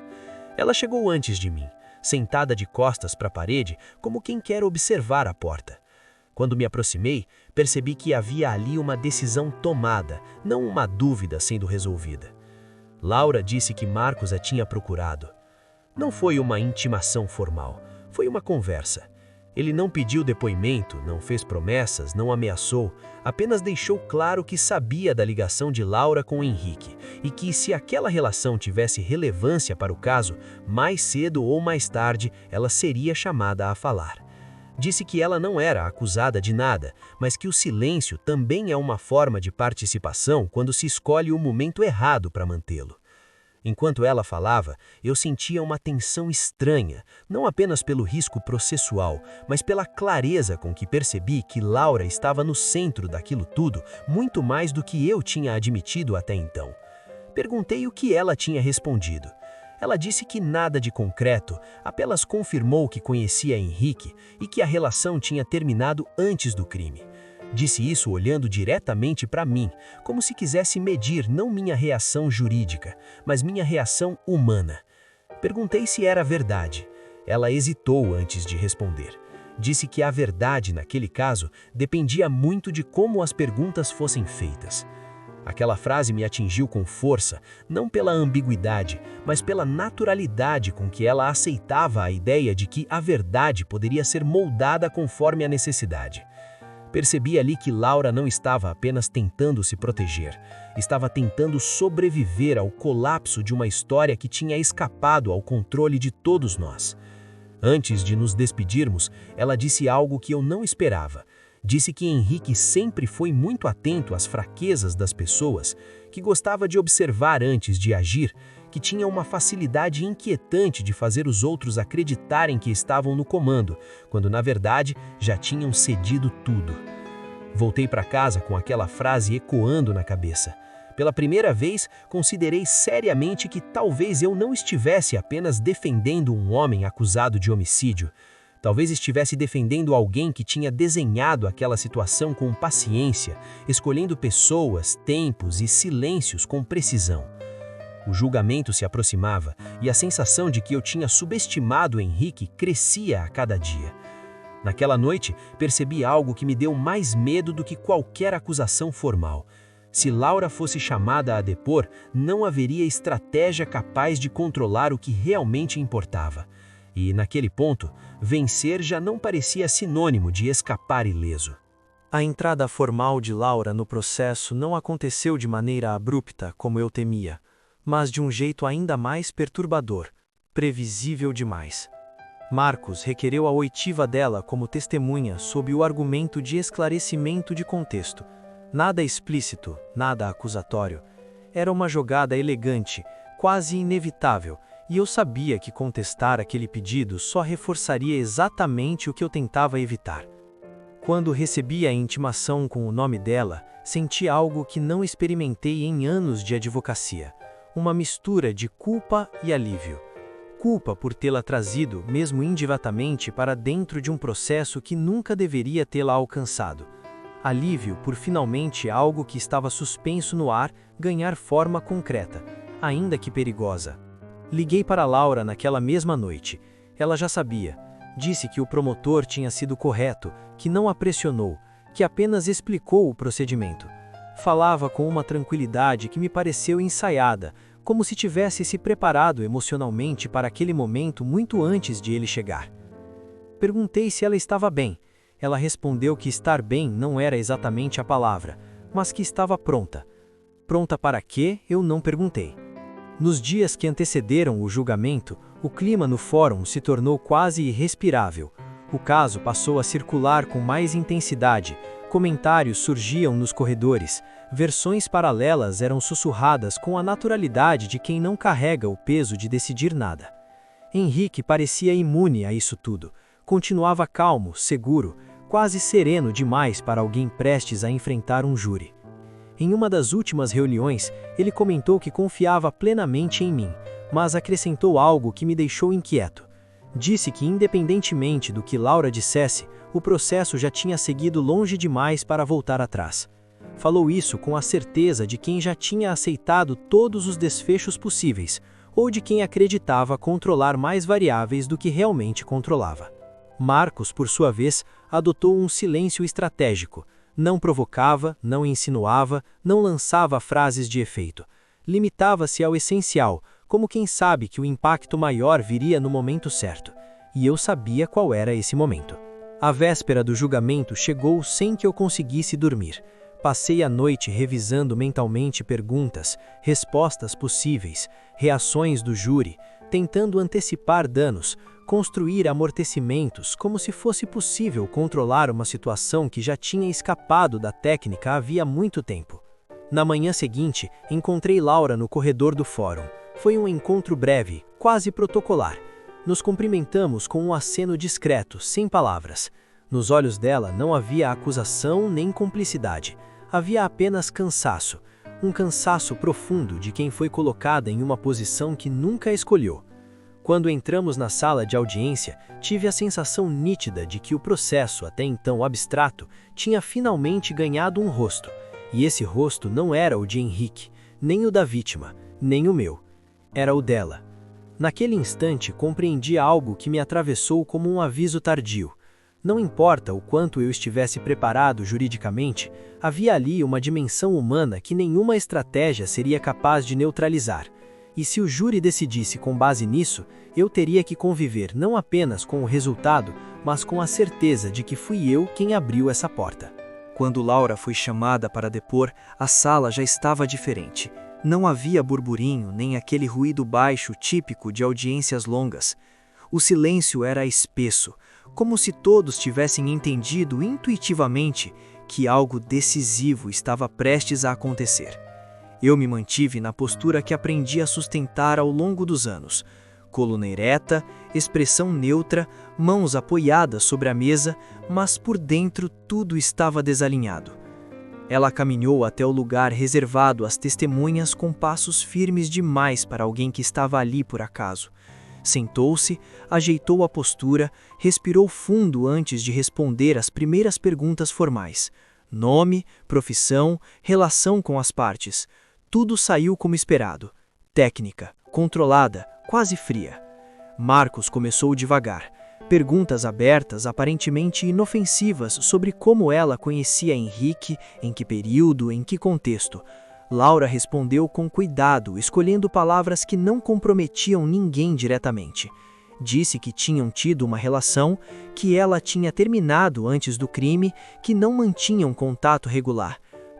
Speaker 3: Ela chegou antes de mim, sentada de costas para a parede, como quem quer observar a porta. Quando me aproximei, percebi que havia ali uma decisão tomada, não uma dúvida sendo resolvida. Laura disse que Marcos a tinha procurado. Não foi uma intimação formal, foi uma conversa. Ele não pediu depoimento, não fez promessas, não ameaçou, apenas deixou claro que sabia da ligação de Laura com Henrique e que, se aquela relação tivesse relevância para o caso, mais cedo ou mais tarde ela seria chamada a falar. Disse que ela não era acusada de nada, mas que o silêncio também é uma forma de participação quando se escolhe o momento errado para mantê-lo. Enquanto ela falava, eu sentia uma tensão estranha, não apenas pelo risco processual, mas pela clareza com que percebi que Laura estava no centro daquilo tudo, muito mais do que eu tinha admitido até então. Perguntei o que ela tinha respondido. Ela disse que nada de concreto, apenas confirmou que conhecia Henrique e que a relação tinha terminado antes do crime. Disse isso olhando diretamente para mim, como se quisesse medir não minha reação jurídica, mas minha reação humana. Perguntei se era verdade. Ela hesitou antes de responder. Disse que a verdade, naquele caso, dependia muito de como as perguntas fossem feitas. Aquela frase me atingiu com força, não pela ambiguidade, mas pela naturalidade com que ela aceitava a ideia de que a verdade poderia ser moldada conforme a necessidade. Percebi ali que Laura não estava apenas tentando se proteger, estava tentando sobreviver ao colapso de uma história que tinha escapado ao controle de todos nós. Antes de nos despedirmos, ela disse algo que eu não esperava. Disse que Henrique sempre foi muito atento às fraquezas das pessoas, que gostava de observar antes de agir, que tinha uma facilidade inquietante de fazer os outros acreditarem que estavam no comando, quando na verdade já tinham cedido tudo. Voltei para casa com aquela frase ecoando na cabeça. Pela primeira vez, considerei seriamente que talvez eu não estivesse apenas defendendo um homem acusado de homicídio. Talvez estivesse defendendo alguém que tinha desenhado aquela situação com paciência, escolhendo pessoas, tempos e silêncios com precisão. O julgamento se aproximava e a sensação de que eu tinha subestimado Henrique crescia a cada dia. Naquela noite, percebi algo que me deu mais medo do que qualquer acusação formal. Se Laura fosse chamada a depor, não haveria estratégia capaz de controlar o que realmente importava. E, naquele ponto, vencer já não parecia sinônimo de escapar ileso.
Speaker 2: A entrada formal de Laura no processo não aconteceu de maneira abrupta, como eu temia, mas de um jeito ainda mais perturbador, previsível demais. Marcos requereu a oitiva dela como testemunha sob o argumento de esclarecimento de contexto. Nada explícito, nada acusatório. Era uma jogada elegante, quase inevitável, e eu sabia que contestar aquele pedido só reforçaria exatamente o que eu tentava evitar. Quando recebi a intimação com o nome dela, senti algo que não experimentei em anos de advocacia. Uma mistura de culpa e alívio. Culpa por tê-la trazido, mesmo indiretamente, para dentro de um processo que nunca deveria tê-la alcançado. Alívio por finalmente algo que estava suspenso no ar ganhar forma concreta, ainda que perigosa. Liguei para Laura naquela mesma noite. Ela já sabia. Disse que o promotor tinha sido correto, que não a pressionou, que apenas explicou o procedimento. Falava com uma tranquilidade que me pareceu ensaiada, como se tivesse se preparado emocionalmente para aquele momento muito antes de ele chegar. Perguntei se ela estava bem. Ela respondeu que estar bem não era exatamente a palavra, mas que estava pronta. Pronta para quê? Eu não perguntei. Nos dias que antecederam o julgamento, o clima no fórum se tornou quase irrespirável. O caso passou a circular com mais intensidade, comentários surgiam nos corredores, versões paralelas eram sussurradas com a naturalidade de quem não carrega o peso de decidir nada. Henrique parecia imune a isso tudo. Continuava calmo, seguro, quase sereno demais para alguém prestes a enfrentar um júri. Em uma das últimas reuniões, ele comentou que confiava plenamente em mim, mas acrescentou algo que me deixou inquieto. Disse que, independentemente do que Laura dissesse, o processo já tinha seguido longe demais para voltar atrás. Falou isso com a certeza de quem já tinha aceitado todos os desfechos possíveis, ou de quem acreditava controlar mais variáveis do que realmente controlava. Marcos, por sua vez, adotou um silêncio estratégico. Não provocava, não insinuava, não lançava frases de efeito. Limitava-se ao essencial, como quem sabe que o impacto maior viria no momento certo. E eu sabia qual era esse momento. A véspera do julgamento chegou sem que eu conseguisse dormir. Passei a noite revisando mentalmente perguntas, respostas possíveis, reações do júri, tentando antecipar danos, construir amortecimentos como se fosse possível controlar uma situação que já tinha escapado da técnica havia muito tempo. Na manhã seguinte, encontrei Laura no corredor do fórum. Foi um encontro breve, quase protocolar. Nos cumprimentamos com um aceno discreto, sem palavras. Nos olhos dela não havia acusação nem cumplicidade. Havia apenas cansaço. Um cansaço profundo de quem foi colocada em uma posição que nunca escolheu. Quando entramos na sala de audiência, tive a sensação nítida de que o processo, até então abstrato, tinha finalmente ganhado um rosto. E esse rosto não era o de Henrique, nem o da vítima, nem o meu. Era o dela. Naquele instante, compreendi algo que me atravessou como um aviso tardio. Não importa o quanto eu estivesse preparado juridicamente, havia ali uma dimensão humana que nenhuma estratégia seria capaz de neutralizar. E se o júri decidisse com base nisso, eu teria que conviver não apenas com o resultado, mas com a certeza de que fui eu quem abriu essa porta. Quando Laura foi chamada para depor, a sala já estava diferente. Não havia burburinho nem aquele ruído baixo típico de audiências longas. O silêncio era espesso, como se todos tivessem entendido intuitivamente que algo decisivo estava prestes a acontecer. Eu me mantive na postura que aprendi a sustentar ao longo dos anos, Coluna ereta, expressão neutra, mãos apoiadas sobre a mesa, mas por dentro tudo estava desalinhado. Ela caminhou até o lugar reservado às testemunhas com passos firmes demais para alguém que estava ali por acaso. Sentou-se, ajeitou a postura, respirou fundo antes de responder às primeiras perguntas formais. Nome, profissão, relação com as partes. Tudo saiu como esperado. Técnica, controlada, quase fria. Marcos começou devagar. Perguntas abertas, aparentemente inofensivas, sobre como ela conhecia Henrique, em que período, em que contexto. Laura respondeu com cuidado, escolhendo palavras que não comprometiam ninguém diretamente. Disse que tinham tido uma relação, que ela tinha terminado antes do crime, que não mantinham contato regular.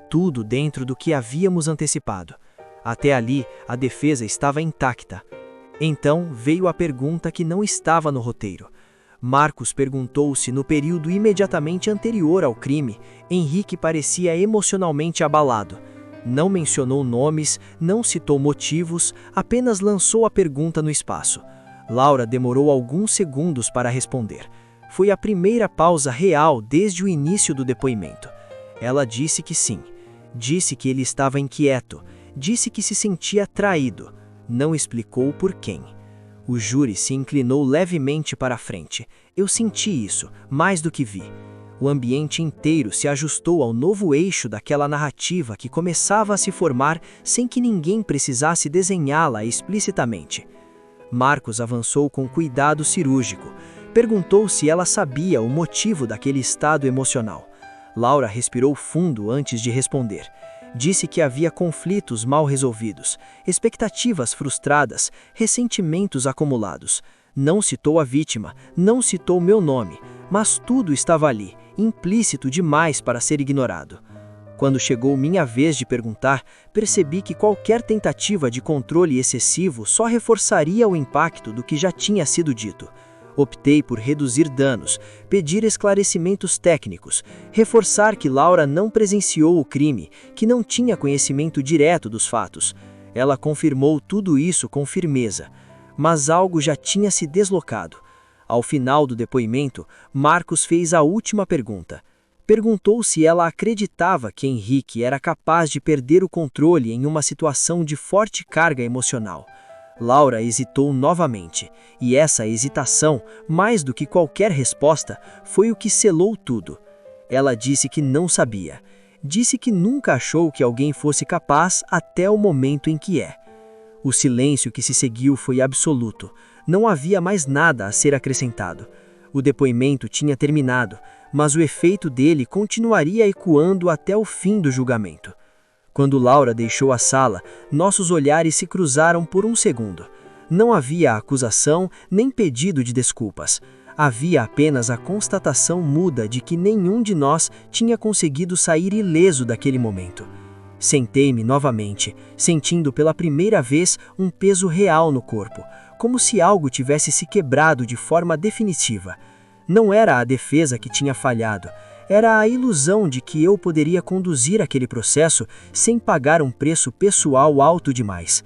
Speaker 2: Tudo dentro do que havíamos antecipado. Até ali, a defesa estava intacta. Então veio a pergunta que não estava no roteiro. Marcos perguntou se no período imediatamente anterior ao crime, Henrique parecia emocionalmente abalado. Não mencionou nomes, não citou motivos, apenas lançou a pergunta no espaço. Laura demorou alguns segundos para responder. Foi a primeira pausa real desde o início do depoimento. Ela disse que sim. Disse que ele estava inquieto. Disse que se sentia traído. Não explicou por quem. O júri se inclinou levemente para a frente. Eu senti isso, mais do que vi. O ambiente inteiro se ajustou ao novo eixo daquela narrativa que começava a se formar sem que ninguém precisasse desenhá-la explicitamente. Marcos avançou com cuidado cirúrgico. Perguntou se ela sabia o motivo daquele estado emocional. Laura respirou fundo antes de responder. Disse que havia conflitos mal resolvidos, expectativas frustradas, ressentimentos acumulados. Não citou a vítima, não citou meu nome, mas tudo estava ali, implícito demais para ser ignorado. Quando chegou minha vez de perguntar, percebi que qualquer tentativa de controle excessivo só reforçaria o impacto do que já tinha sido dito. Optei por reduzir danos, pedir esclarecimentos técnicos, reforçar que Laura não presenciou o crime, que não tinha conhecimento direto dos fatos. Ela confirmou tudo isso com firmeza, mas algo já tinha se deslocado. Ao final do depoimento, Marcos fez a última pergunta. Perguntou se ela acreditava que Henrique era capaz de perder o controle em uma situação de forte carga emocional. Laura hesitou novamente, e essa hesitação, mais do que qualquer resposta, foi o que selou tudo. Ela disse que não sabia. Disse que nunca achou que alguém fosse capaz até o momento em que é. O silêncio que se seguiu foi absoluto. Não havia mais nada a ser acrescentado. O depoimento tinha terminado, mas o efeito dele continuaria ecoando até o fim do julgamento. Quando Laura deixou a sala, nossos olhares se cruzaram por um segundo. Não havia acusação nem pedido de desculpas. Havia apenas a constatação muda de que nenhum de nós tinha conseguido sair ileso daquele momento. Sentei-me novamente, sentindo pela primeira vez um peso real no corpo, como se algo tivesse se quebrado de forma definitiva. Não era a defesa que tinha falhado. Era a ilusão de que eu poderia conduzir aquele processo sem pagar um preço pessoal alto demais.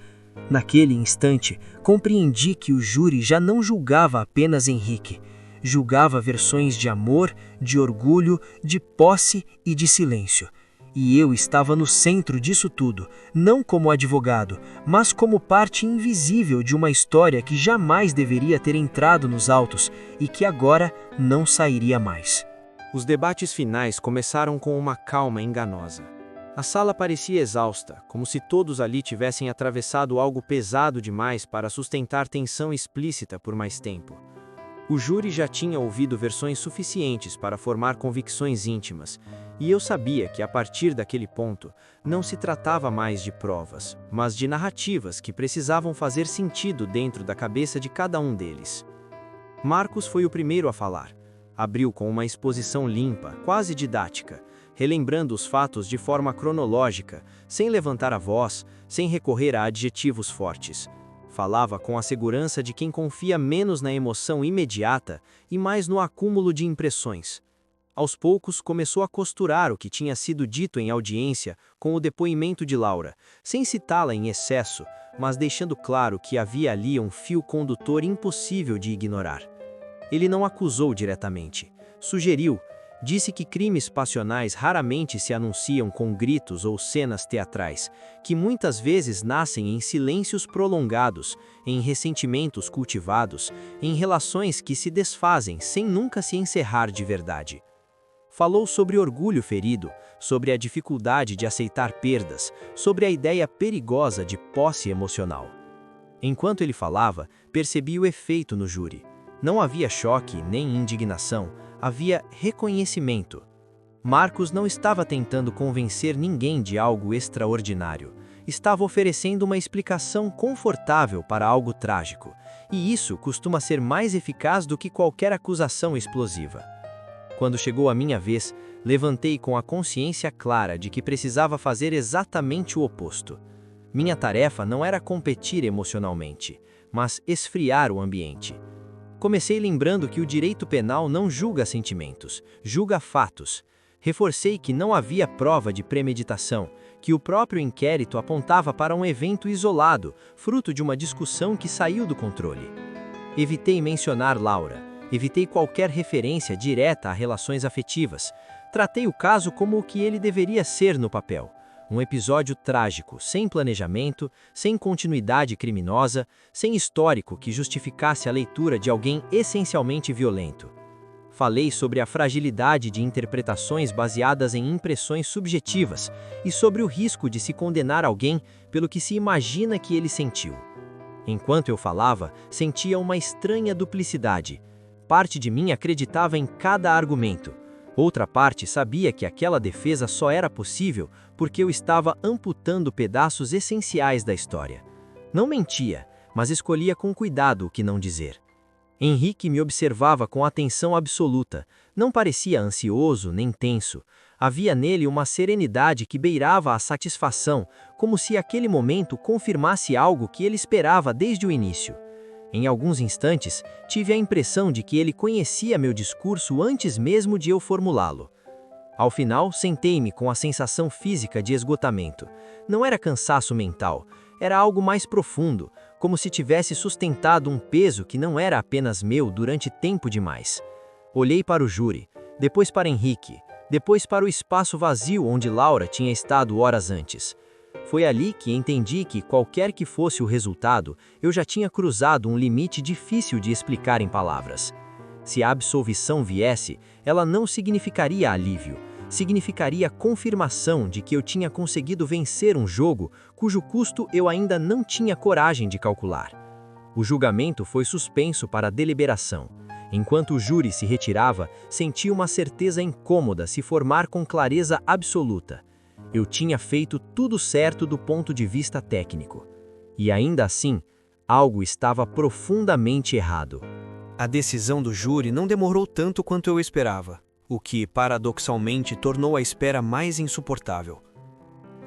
Speaker 2: Naquele instante, compreendi que o júri já não julgava apenas Henrique. Julgava versões de amor, de orgulho, de posse e de silêncio. E eu estava no centro disso tudo, não como advogado, mas como parte invisível de uma história que jamais deveria ter entrado nos autos e que agora não sairia mais.
Speaker 3: Os debates finais começaram com uma calma enganosa. A sala parecia exausta, como se todos ali tivessem atravessado algo pesado demais para sustentar tensão explícita por mais tempo. O júri já tinha ouvido versões suficientes para formar convicções íntimas, e eu sabia que a partir daquele ponto não se tratava mais de provas, mas de narrativas que precisavam fazer sentido dentro da cabeça de cada um deles. Marcos foi o primeiro a falar. Abriu com uma exposição limpa, quase didática, relembrando os fatos de forma cronológica, sem levantar a voz, sem recorrer a adjetivos fortes. Falava com a segurança de quem confia menos na emoção imediata e mais no acúmulo de impressões.
Speaker 2: Aos poucos, começou a costurar o que tinha sido dito em audiência com o depoimento de Laura, sem citá-la em excesso, mas deixando claro que havia ali um fio condutor impossível de ignorar. Ele não acusou diretamente. Sugeriu, disse que crimes passionais raramente se anunciam com gritos ou cenas teatrais, que muitas vezes nascem em silêncios prolongados, em ressentimentos cultivados, em relações que se desfazem sem nunca se encerrar de verdade. Falou sobre orgulho ferido, sobre a dificuldade de aceitar perdas, sobre a ideia perigosa de posse emocional. Enquanto ele falava, percebi o efeito no júri. Não havia choque nem indignação, havia reconhecimento. Marcos não estava tentando convencer ninguém de algo extraordinário. Estava oferecendo uma explicação confortável para algo trágico, e isso costuma ser mais eficaz do que qualquer acusação explosiva. Quando chegou a minha vez, levantei com a consciência clara de que precisava fazer exatamente o oposto. Minha tarefa não era competir emocionalmente, mas esfriar o ambiente. Comecei lembrando que o direito penal não julga sentimentos, julga fatos. Reforcei que não havia prova de premeditação, que o próprio inquérito apontava para um evento isolado, fruto de uma discussão que saiu do controle. Evitei mencionar Laura, evitei qualquer referência direta a relações afetivas. Tratei o caso como o que ele deveria ser no papel. Um episódio trágico, sem planejamento, sem continuidade criminosa, sem histórico que justificasse a leitura de alguém essencialmente violento. Falei sobre a fragilidade de interpretações baseadas em impressões subjetivas e sobre o risco de se condenar alguém pelo que se imagina que ele sentiu. Enquanto eu falava, sentia uma estranha duplicidade. Parte de mim acreditava em cada argumento. Outra parte sabia que aquela defesa só era possível porque eu estava amputando pedaços essenciais da história. Não mentia, mas escolhia com cuidado o que não dizer. Henrique me observava com atenção absoluta. Não parecia ansioso nem tenso. Havia nele uma serenidade que beirava a satisfação, como se aquele momento confirmasse algo que ele esperava desde o início. Em alguns instantes, tive a impressão de que ele conhecia meu discurso antes mesmo de eu formulá-lo. Ao final, sentei-me com a sensação física de esgotamento. Não era cansaço mental, era algo mais profundo, como se tivesse sustentado um peso que não era apenas meu durante tempo demais. Olhei para o júri, depois para Henrique, depois para o espaço vazio onde Laura tinha estado horas antes. Foi ali que entendi que, qualquer que fosse o resultado, eu já tinha cruzado um limite difícil de explicar em palavras. Se a absolvição viesse, ela não significaria alívio, significaria confirmação de que eu tinha conseguido vencer um jogo cujo custo eu ainda não tinha coragem de calcular. O julgamento foi suspenso para deliberação. Enquanto o júri se retirava, senti uma certeza incômoda se formar com clareza absoluta. Eu tinha feito tudo certo do ponto de vista técnico. E ainda assim, algo estava profundamente errado.
Speaker 3: A decisão do júri não demorou tanto quanto eu esperava, o que, paradoxalmente, tornou a espera mais insuportável.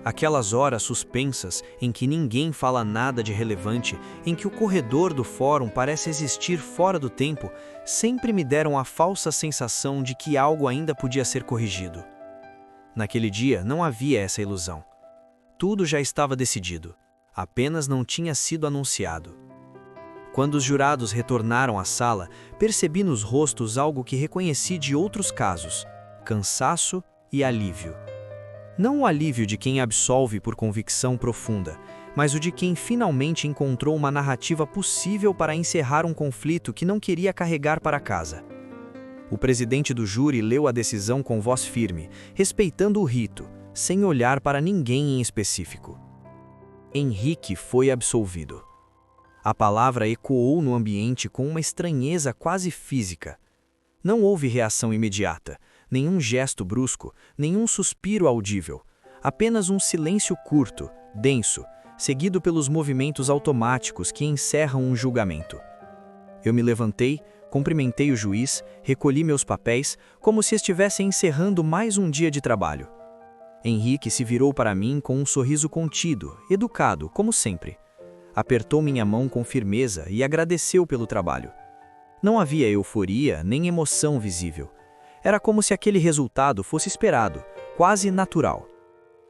Speaker 3: Aquelas horas suspensas, em que ninguém fala nada de relevante, em que o corredor do fórum parece existir fora do tempo, sempre me deram a falsa sensação de que algo ainda podia ser corrigido. Naquele dia não havia essa ilusão. Tudo já estava decidido, apenas não tinha sido anunciado. Quando os jurados retornaram à sala, percebi nos rostos algo que reconheci de outros casos: cansaço e alívio. Não o alívio de quem absolve por convicção profunda, mas o de quem finalmente encontrou uma narrativa possível para encerrar um conflito que não queria carregar para casa. O presidente do júri leu a decisão com voz firme, respeitando o rito, sem olhar para ninguém em específico. Henrique foi absolvido. A palavra ecoou no ambiente com uma estranheza quase física. Não houve reação imediata, nenhum gesto brusco, nenhum suspiro audível. Apenas um silêncio curto, denso, seguido pelos movimentos automáticos que encerram um julgamento. Eu me levantei, cumprimentei o juiz, recolhi meus papéis, como se estivesse encerrando mais um dia de trabalho. Henrique se virou para mim com um sorriso contido, educado, como sempre. Apertou minha mão com firmeza e agradeceu pelo trabalho. Não havia euforia nem emoção visível.
Speaker 2: Era como se aquele resultado fosse esperado, quase natural.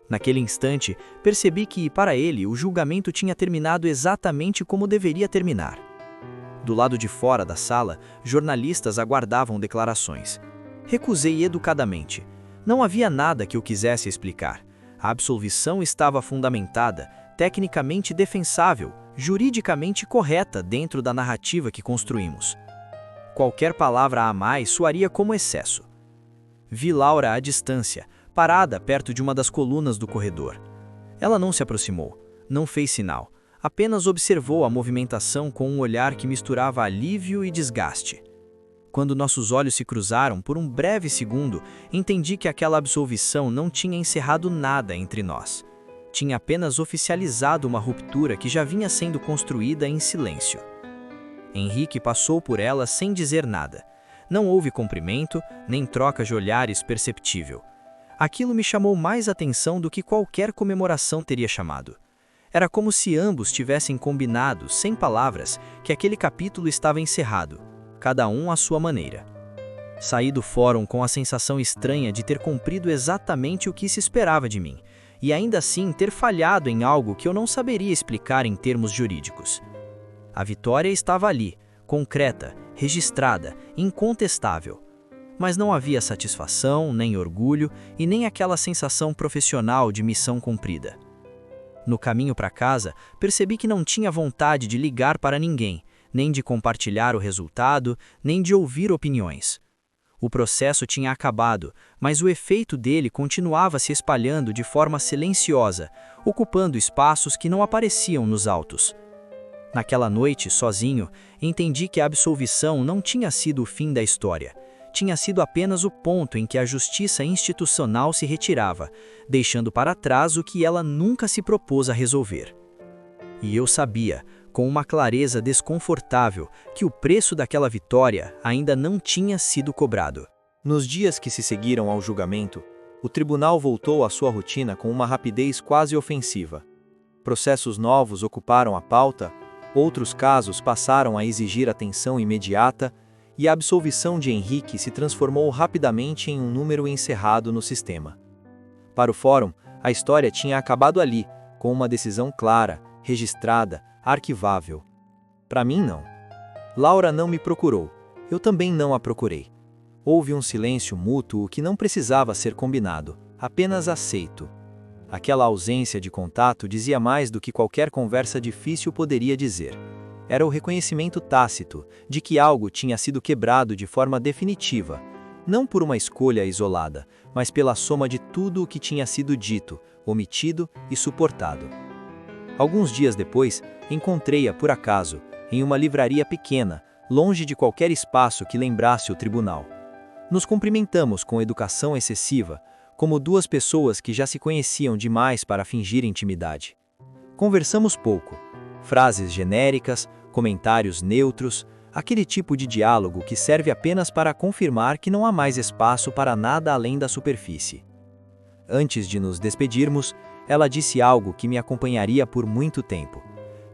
Speaker 2: Naquele instante, percebi que, para ele, o julgamento tinha terminado exatamente como deveria terminar. Do lado de fora da sala, jornalistas aguardavam declarações. Recusei educadamente. Não havia nada que eu quisesse explicar. A absolvição estava fundamentada, tecnicamente defensável, juridicamente correta dentro da narrativa que construímos. Qualquer palavra a mais soaria como excesso. Vi Laura à distância, parada perto de uma das colunas do corredor. Ela não se aproximou, não fez sinal, apenas observou a movimentação com um olhar que misturava alívio e desgaste. Quando nossos olhos se cruzaram por um breve segundo, entendi que aquela absolvição não tinha encerrado nada entre nós. Tinha apenas oficializado uma ruptura que já vinha sendo construída em silêncio. Henrique passou por ela sem dizer nada. Não houve cumprimento, nem troca de olhares perceptível. Aquilo me chamou mais atenção do que qualquer comemoração teria chamado. Era como se ambos tivessem combinado, sem palavras, que aquele capítulo estava encerrado, cada um à sua maneira. Saí do fórum com a sensação estranha de ter cumprido exatamente o que se esperava de mim, e ainda assim ter falhado em algo que eu não saberia explicar em termos jurídicos. A vitória estava ali, concreta, registrada, incontestável. Mas não havia satisfação, nem orgulho e nem aquela sensação profissional de missão cumprida. No caminho para casa, percebi que não tinha vontade de ligar para ninguém, nem de compartilhar o resultado, nem de ouvir opiniões. O processo tinha acabado, mas o efeito dele continuava se espalhando de forma silenciosa, ocupando espaços que não apareciam nos autos. Naquela noite, sozinho, entendi que a absolvição não tinha sido o fim da história. Tinha sido apenas o ponto em que a justiça institucional se retirava, deixando para trás o que ela nunca se propôs a resolver. E eu sabia, com uma clareza desconfortável, que o preço daquela vitória ainda não tinha sido cobrado.
Speaker 3: Nos dias que se seguiram ao julgamento, o tribunal voltou à sua rotina com uma rapidez quase ofensiva. Processos novos ocuparam a pauta, outros casos passaram a exigir atenção imediata, e a absolvição de Henrique se transformou rapidamente em um número encerrado no sistema. Para o fórum, a história tinha acabado ali, com uma decisão clara, registrada, arquivável. Para mim, não. Laura não me procurou, eu também não a procurei. Houve um silêncio mútuo que não precisava ser combinado, apenas aceito. Aquela ausência de contato dizia mais do que qualquer conversa difícil poderia dizer. Era o reconhecimento tácito de que algo tinha sido quebrado de forma definitiva, não por uma escolha isolada, mas pela soma de tudo o que tinha sido dito, omitido e suportado. Alguns dias depois, encontrei-a por acaso, em uma livraria pequena, longe de qualquer espaço que lembrasse o tribunal. Nos cumprimentamos com educação excessiva, como duas pessoas que já se conheciam demais para fingir intimidade. Conversamos pouco. Frases genéricas, comentários neutros, aquele tipo de diálogo que serve apenas para confirmar que não há mais espaço para nada além da superfície. Antes de nos despedirmos, ela disse algo que me acompanharia por muito tempo.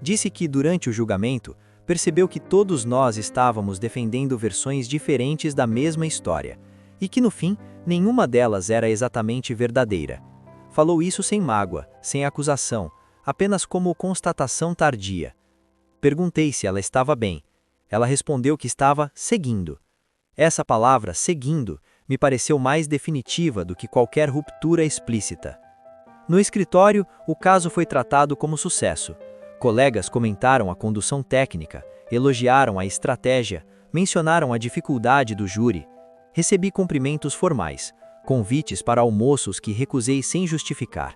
Speaker 3: Disse que, durante o julgamento, percebeu que todos nós estávamos defendendo versões diferentes da mesma história, e que, no fim, nenhuma delas era exatamente verdadeira. Falou isso sem mágoa, sem acusação, apenas como constatação tardia. Perguntei se ela estava bem. Ela respondeu que estava seguindo. Essa palavra, seguindo, me pareceu mais definitiva do que qualquer ruptura explícita. No escritório, o caso foi tratado como sucesso. Colegas comentaram a condução técnica, elogiaram a estratégia, mencionaram a dificuldade do júri. Recebi cumprimentos formais, convites para almoços que recusei sem justificar.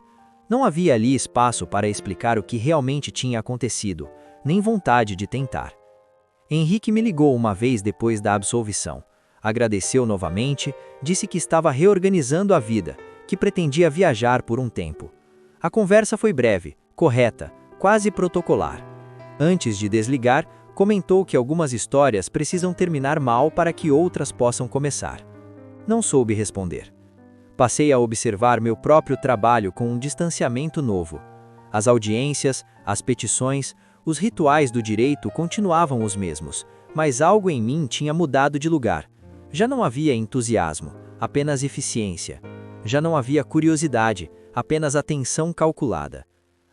Speaker 3: Não havia ali espaço para explicar o que realmente tinha acontecido, nem vontade de tentar. Henrique me ligou uma vez depois da absolvição. Agradeceu novamente, disse que estava reorganizando a vida, que pretendia viajar por um tempo. A conversa foi breve, correta, quase protocolar. Antes de desligar, comentou que algumas histórias precisam terminar mal para que outras possam começar. Não soube responder. Passei a observar meu próprio trabalho com um distanciamento novo. As audiências, as petições, os rituais do direito continuavam os mesmos, mas algo em mim tinha mudado de lugar.
Speaker 2: Já não havia entusiasmo, apenas eficiência. Já não havia curiosidade, apenas atenção calculada.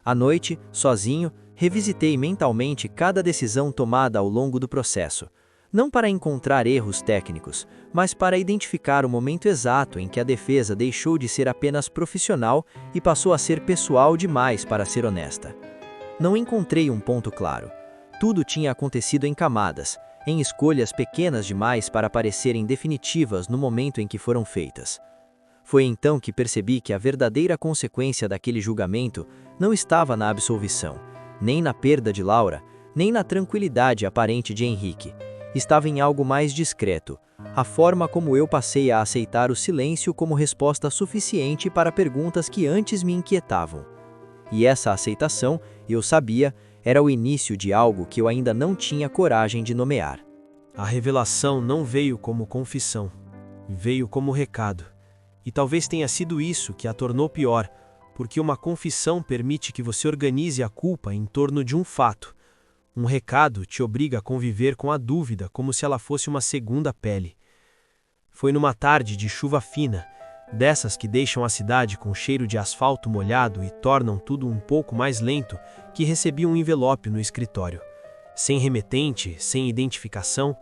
Speaker 2: À noite, sozinho, revisitei mentalmente cada decisão tomada ao longo do processo. Não para encontrar erros técnicos, mas para identificar o momento exato em que a defesa deixou de ser apenas profissional e passou a ser pessoal demais para ser honesta. Não encontrei um ponto claro. Tudo tinha acontecido em camadas, em escolhas pequenas demais para parecerem definitivas no momento em que foram feitas. Foi então que percebi que a verdadeira consequência daquele julgamento não estava na absolvição, nem na perda de Laura, nem na tranquilidade aparente de Henrique. Estava em algo mais discreto, a forma como eu passei a aceitar o silêncio como resposta suficiente para perguntas que antes me inquietavam. E essa aceitação, eu sabia, era o início de algo que eu ainda não tinha coragem de nomear.
Speaker 1: A revelação não veio como confissão, veio como recado. E talvez tenha sido isso que a tornou pior, porque uma confissão permite que você organize a culpa em torno de um fato. Um recado te obriga a conviver com a dúvida como se ela fosse uma segunda pele. Foi numa tarde de chuva fina, dessas que deixam a cidade com cheiro de asfalto molhado e tornam tudo um pouco mais lento, que recebi um envelope no escritório. Sem remetente, sem identificação,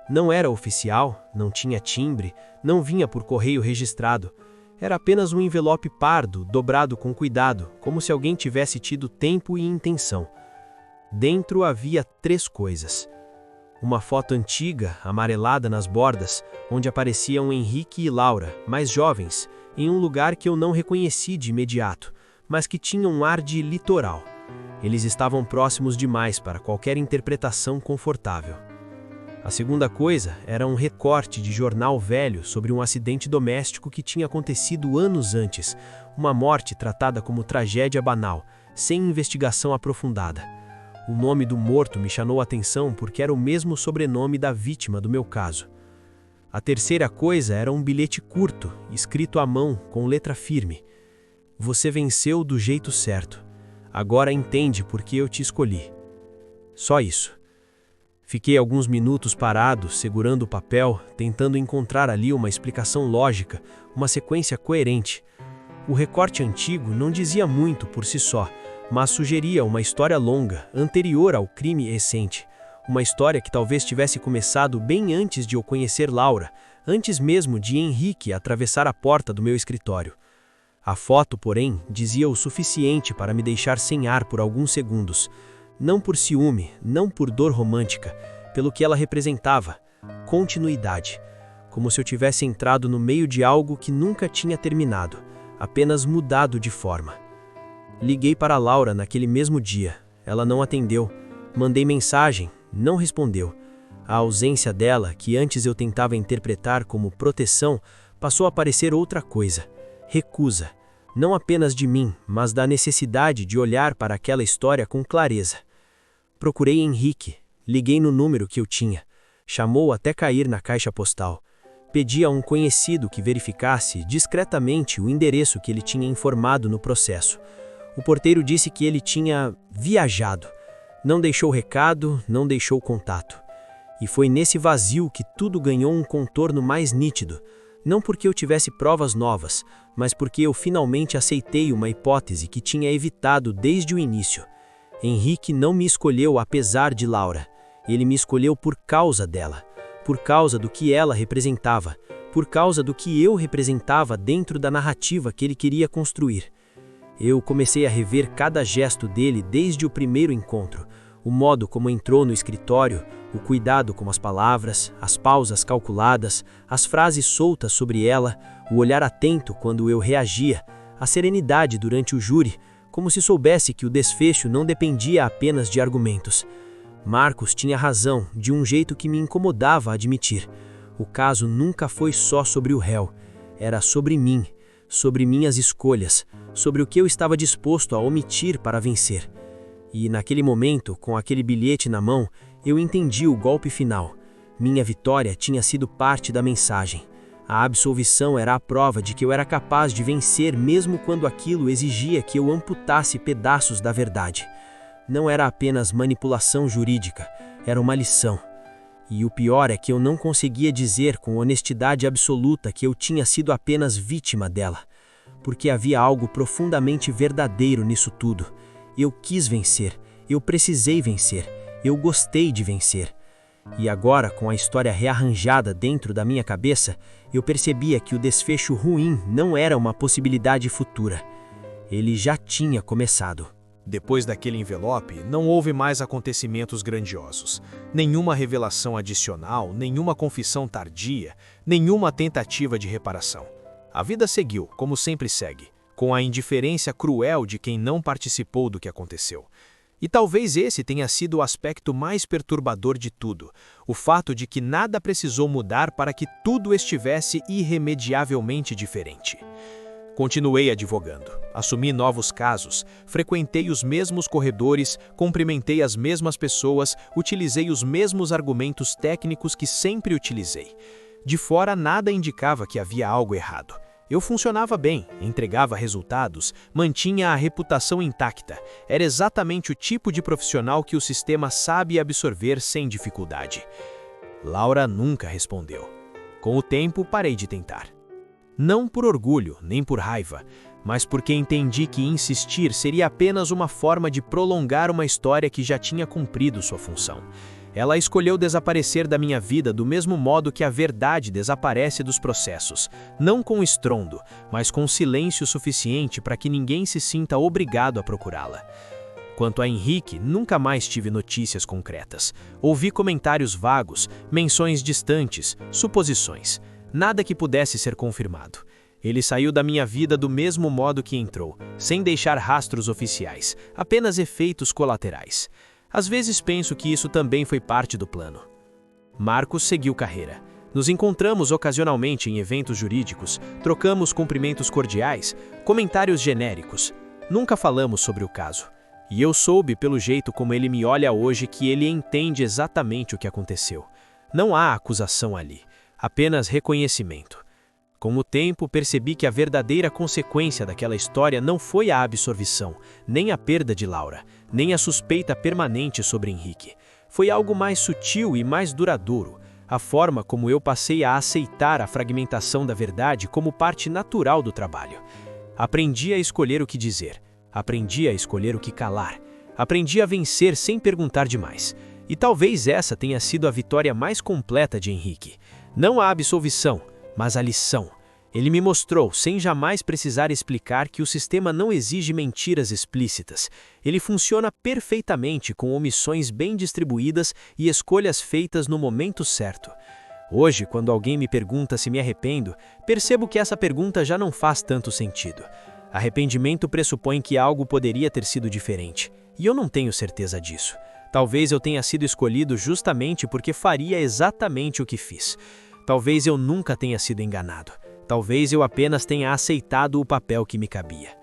Speaker 1: não era oficial, não tinha timbre, não vinha por correio registrado. Era apenas um envelope pardo, dobrado com cuidado, como se alguém tivesse tido tempo e intenção. Dentro havia 3 coisas. Uma foto antiga, amarelada nas bordas, onde apareciam Henrique e Laura, mais jovens, em um lugar que eu não reconheci de imediato, mas que tinha um ar de litoral. Eles estavam próximos demais para qualquer interpretação confortável. A segunda coisa era um recorte de jornal velho sobre um acidente doméstico que tinha acontecido anos antes, uma morte tratada como tragédia banal, sem investigação aprofundada. O nome do morto me chamou a atenção porque era o mesmo sobrenome da vítima do meu caso. A terceira coisa era um bilhete curto, escrito à mão, com letra firme. Você venceu do jeito certo. Agora entende por que eu te escolhi. Só isso. Fiquei alguns minutos parado, segurando o papel, tentando encontrar ali uma explicação lógica, uma sequência coerente. O recorte antigo não dizia muito por si só, mas sugeria uma história longa, anterior ao crime recente. Uma história que talvez tivesse começado bem antes de eu conhecer Laura, antes mesmo de Henrique atravessar a porta do meu escritório. A foto, porém, dizia o suficiente para me deixar sem ar por alguns segundos. Não por ciúme, não por dor romântica, pelo que ela representava, continuidade. Como se eu tivesse entrado no meio de algo que nunca tinha terminado, apenas mudado de forma. Liguei para Laura naquele mesmo dia. Ela não atendeu. Mandei mensagem, não respondeu. A ausência dela, que antes eu tentava interpretar como proteção, passou a parecer outra coisa. Recusa. Não apenas de mim, mas da necessidade de olhar para aquela história com clareza. Procurei Henrique. Liguei no número que eu tinha. Chamou até cair na caixa postal. Pedi a um conhecido que verificasse discretamente o endereço que ele tinha informado no processo. O porteiro disse que ele tinha viajado. Não deixou recado, não deixou contato. E foi nesse vazio que tudo ganhou um contorno mais nítido. Não porque eu tivesse provas novas, mas porque eu finalmente aceitei uma hipótese que tinha evitado desde o início. Henrique não me escolheu apesar de Laura. Ele me escolheu por causa dela. Por causa do que ela representava. Por causa do que eu representava dentro da narrativa que ele queria construir. Eu comecei a rever cada gesto dele desde o primeiro encontro, o modo como entrou no escritório, o cuidado com as palavras, as pausas calculadas, as frases soltas sobre ela, o olhar atento quando eu reagia, a serenidade durante o júri, como se soubesse que o desfecho não dependia apenas de argumentos. Marcos tinha razão, de um jeito que me incomodava admitir. O caso nunca foi só sobre o réu, era sobre mim. Sobre minhas escolhas, sobre o que eu estava disposto a omitir para vencer. E naquele momento, com aquele bilhete na mão, eu entendi o golpe final. Minha vitória tinha sido parte da mensagem. A absolvição era a prova de que eu era capaz de vencer mesmo quando aquilo exigia que eu amputasse pedaços da verdade. Não era apenas manipulação jurídica, era uma lição.
Speaker 3: E o pior é que eu não conseguia dizer com honestidade absoluta que eu tinha sido apenas vítima dela, porque havia algo profundamente verdadeiro nisso tudo. Eu quis vencer, eu precisei vencer, eu gostei de vencer. E agora, com a história rearranjada dentro da minha cabeça, eu percebia que o desfecho ruim não era uma possibilidade futura. Ele já tinha começado.
Speaker 1: Depois daquele envelope, não houve mais acontecimentos grandiosos. Nenhuma revelação adicional, nenhuma confissão tardia, nenhuma tentativa de reparação. A vida seguiu, como sempre segue, com a indiferença cruel de quem não participou do que aconteceu. E talvez esse tenha sido o aspecto mais perturbador de tudo, o fato de que nada precisou mudar para que tudo estivesse irremediavelmente diferente. Continuei advogando, assumi novos casos, frequentei os mesmos corredores, cumprimentei as mesmas pessoas, utilizei os mesmos argumentos técnicos que sempre utilizei. De fora nada indicava que havia algo errado. Eu funcionava bem, entregava resultados, mantinha a reputação intacta. Era exatamente o tipo de profissional que o sistema sabe absorver sem dificuldade. Laura nunca respondeu. Com o tempo, parei de tentar. Não por orgulho, nem por raiva, mas porque entendi que insistir seria apenas uma forma de prolongar uma história que já tinha cumprido sua função. Ela escolheu desaparecer da minha vida do mesmo modo que a verdade desaparece dos processos, não com estrondo, mas com silêncio suficiente para que ninguém se sinta obrigado a procurá-la. Quanto a Henrique, nunca mais tive notícias concretas. Ouvi comentários vagos, menções distantes, suposições. Nada que pudesse ser confirmado. Ele saiu da minha vida do mesmo modo que entrou, sem deixar rastros oficiais, apenas efeitos colaterais. Às vezes penso que isso também foi parte do plano. Marcos seguiu carreira. Nos encontramos ocasionalmente em eventos jurídicos, trocamos cumprimentos cordiais, comentários genéricos. Nunca falamos sobre o caso. E eu soube, pelo jeito como ele me olha hoje, que ele entende exatamente o que aconteceu. Não há acusação ali. Apenas reconhecimento. Com o tempo, percebi que a verdadeira consequência daquela história não foi a absorção, nem a perda de Laura, nem a suspeita permanente sobre Henrique. Foi algo mais sutil e mais duradouro, a forma como eu passei a aceitar a fragmentação da verdade como parte natural do trabalho. Aprendi a escolher o que dizer, aprendi a escolher o que calar, aprendi a vencer sem perguntar demais. E talvez essa tenha sido a vitória mais completa de Henrique. Não a absolvição, mas a lição. Ele me mostrou, sem jamais precisar explicar, que o sistema não exige mentiras explícitas. Ele funciona perfeitamente com omissões bem distribuídas e escolhas feitas no momento certo. Hoje, quando alguém me pergunta se me arrependo, percebo que essa pergunta já não faz tanto sentido. Arrependimento pressupõe que algo poderia ter sido diferente, e eu não tenho certeza disso. Talvez eu tenha sido escolhido justamente porque faria exatamente o que fiz. Talvez eu nunca tenha sido enganado. Talvez eu apenas tenha aceitado o papel que me cabia.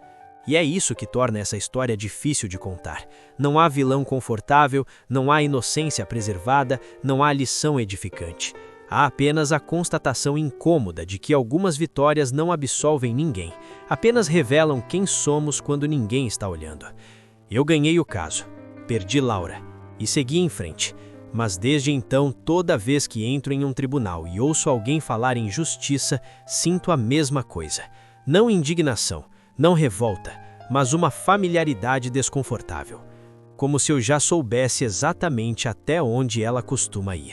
Speaker 1: E é isso que torna essa história difícil de contar. Não há vilão confortável, não há inocência preservada, não há lição edificante. Há apenas a constatação incômoda de que algumas vitórias não absolvem ninguém, apenas revelam quem somos quando ninguém está olhando. Eu ganhei o caso, perdi Laura e segui em frente. Mas desde então, toda vez que entro em um tribunal e ouço alguém falar em justiça, sinto a mesma coisa. Não indignação, não revolta, mas uma familiaridade desconfortável. Como se eu já soubesse exatamente até onde ela costuma ir.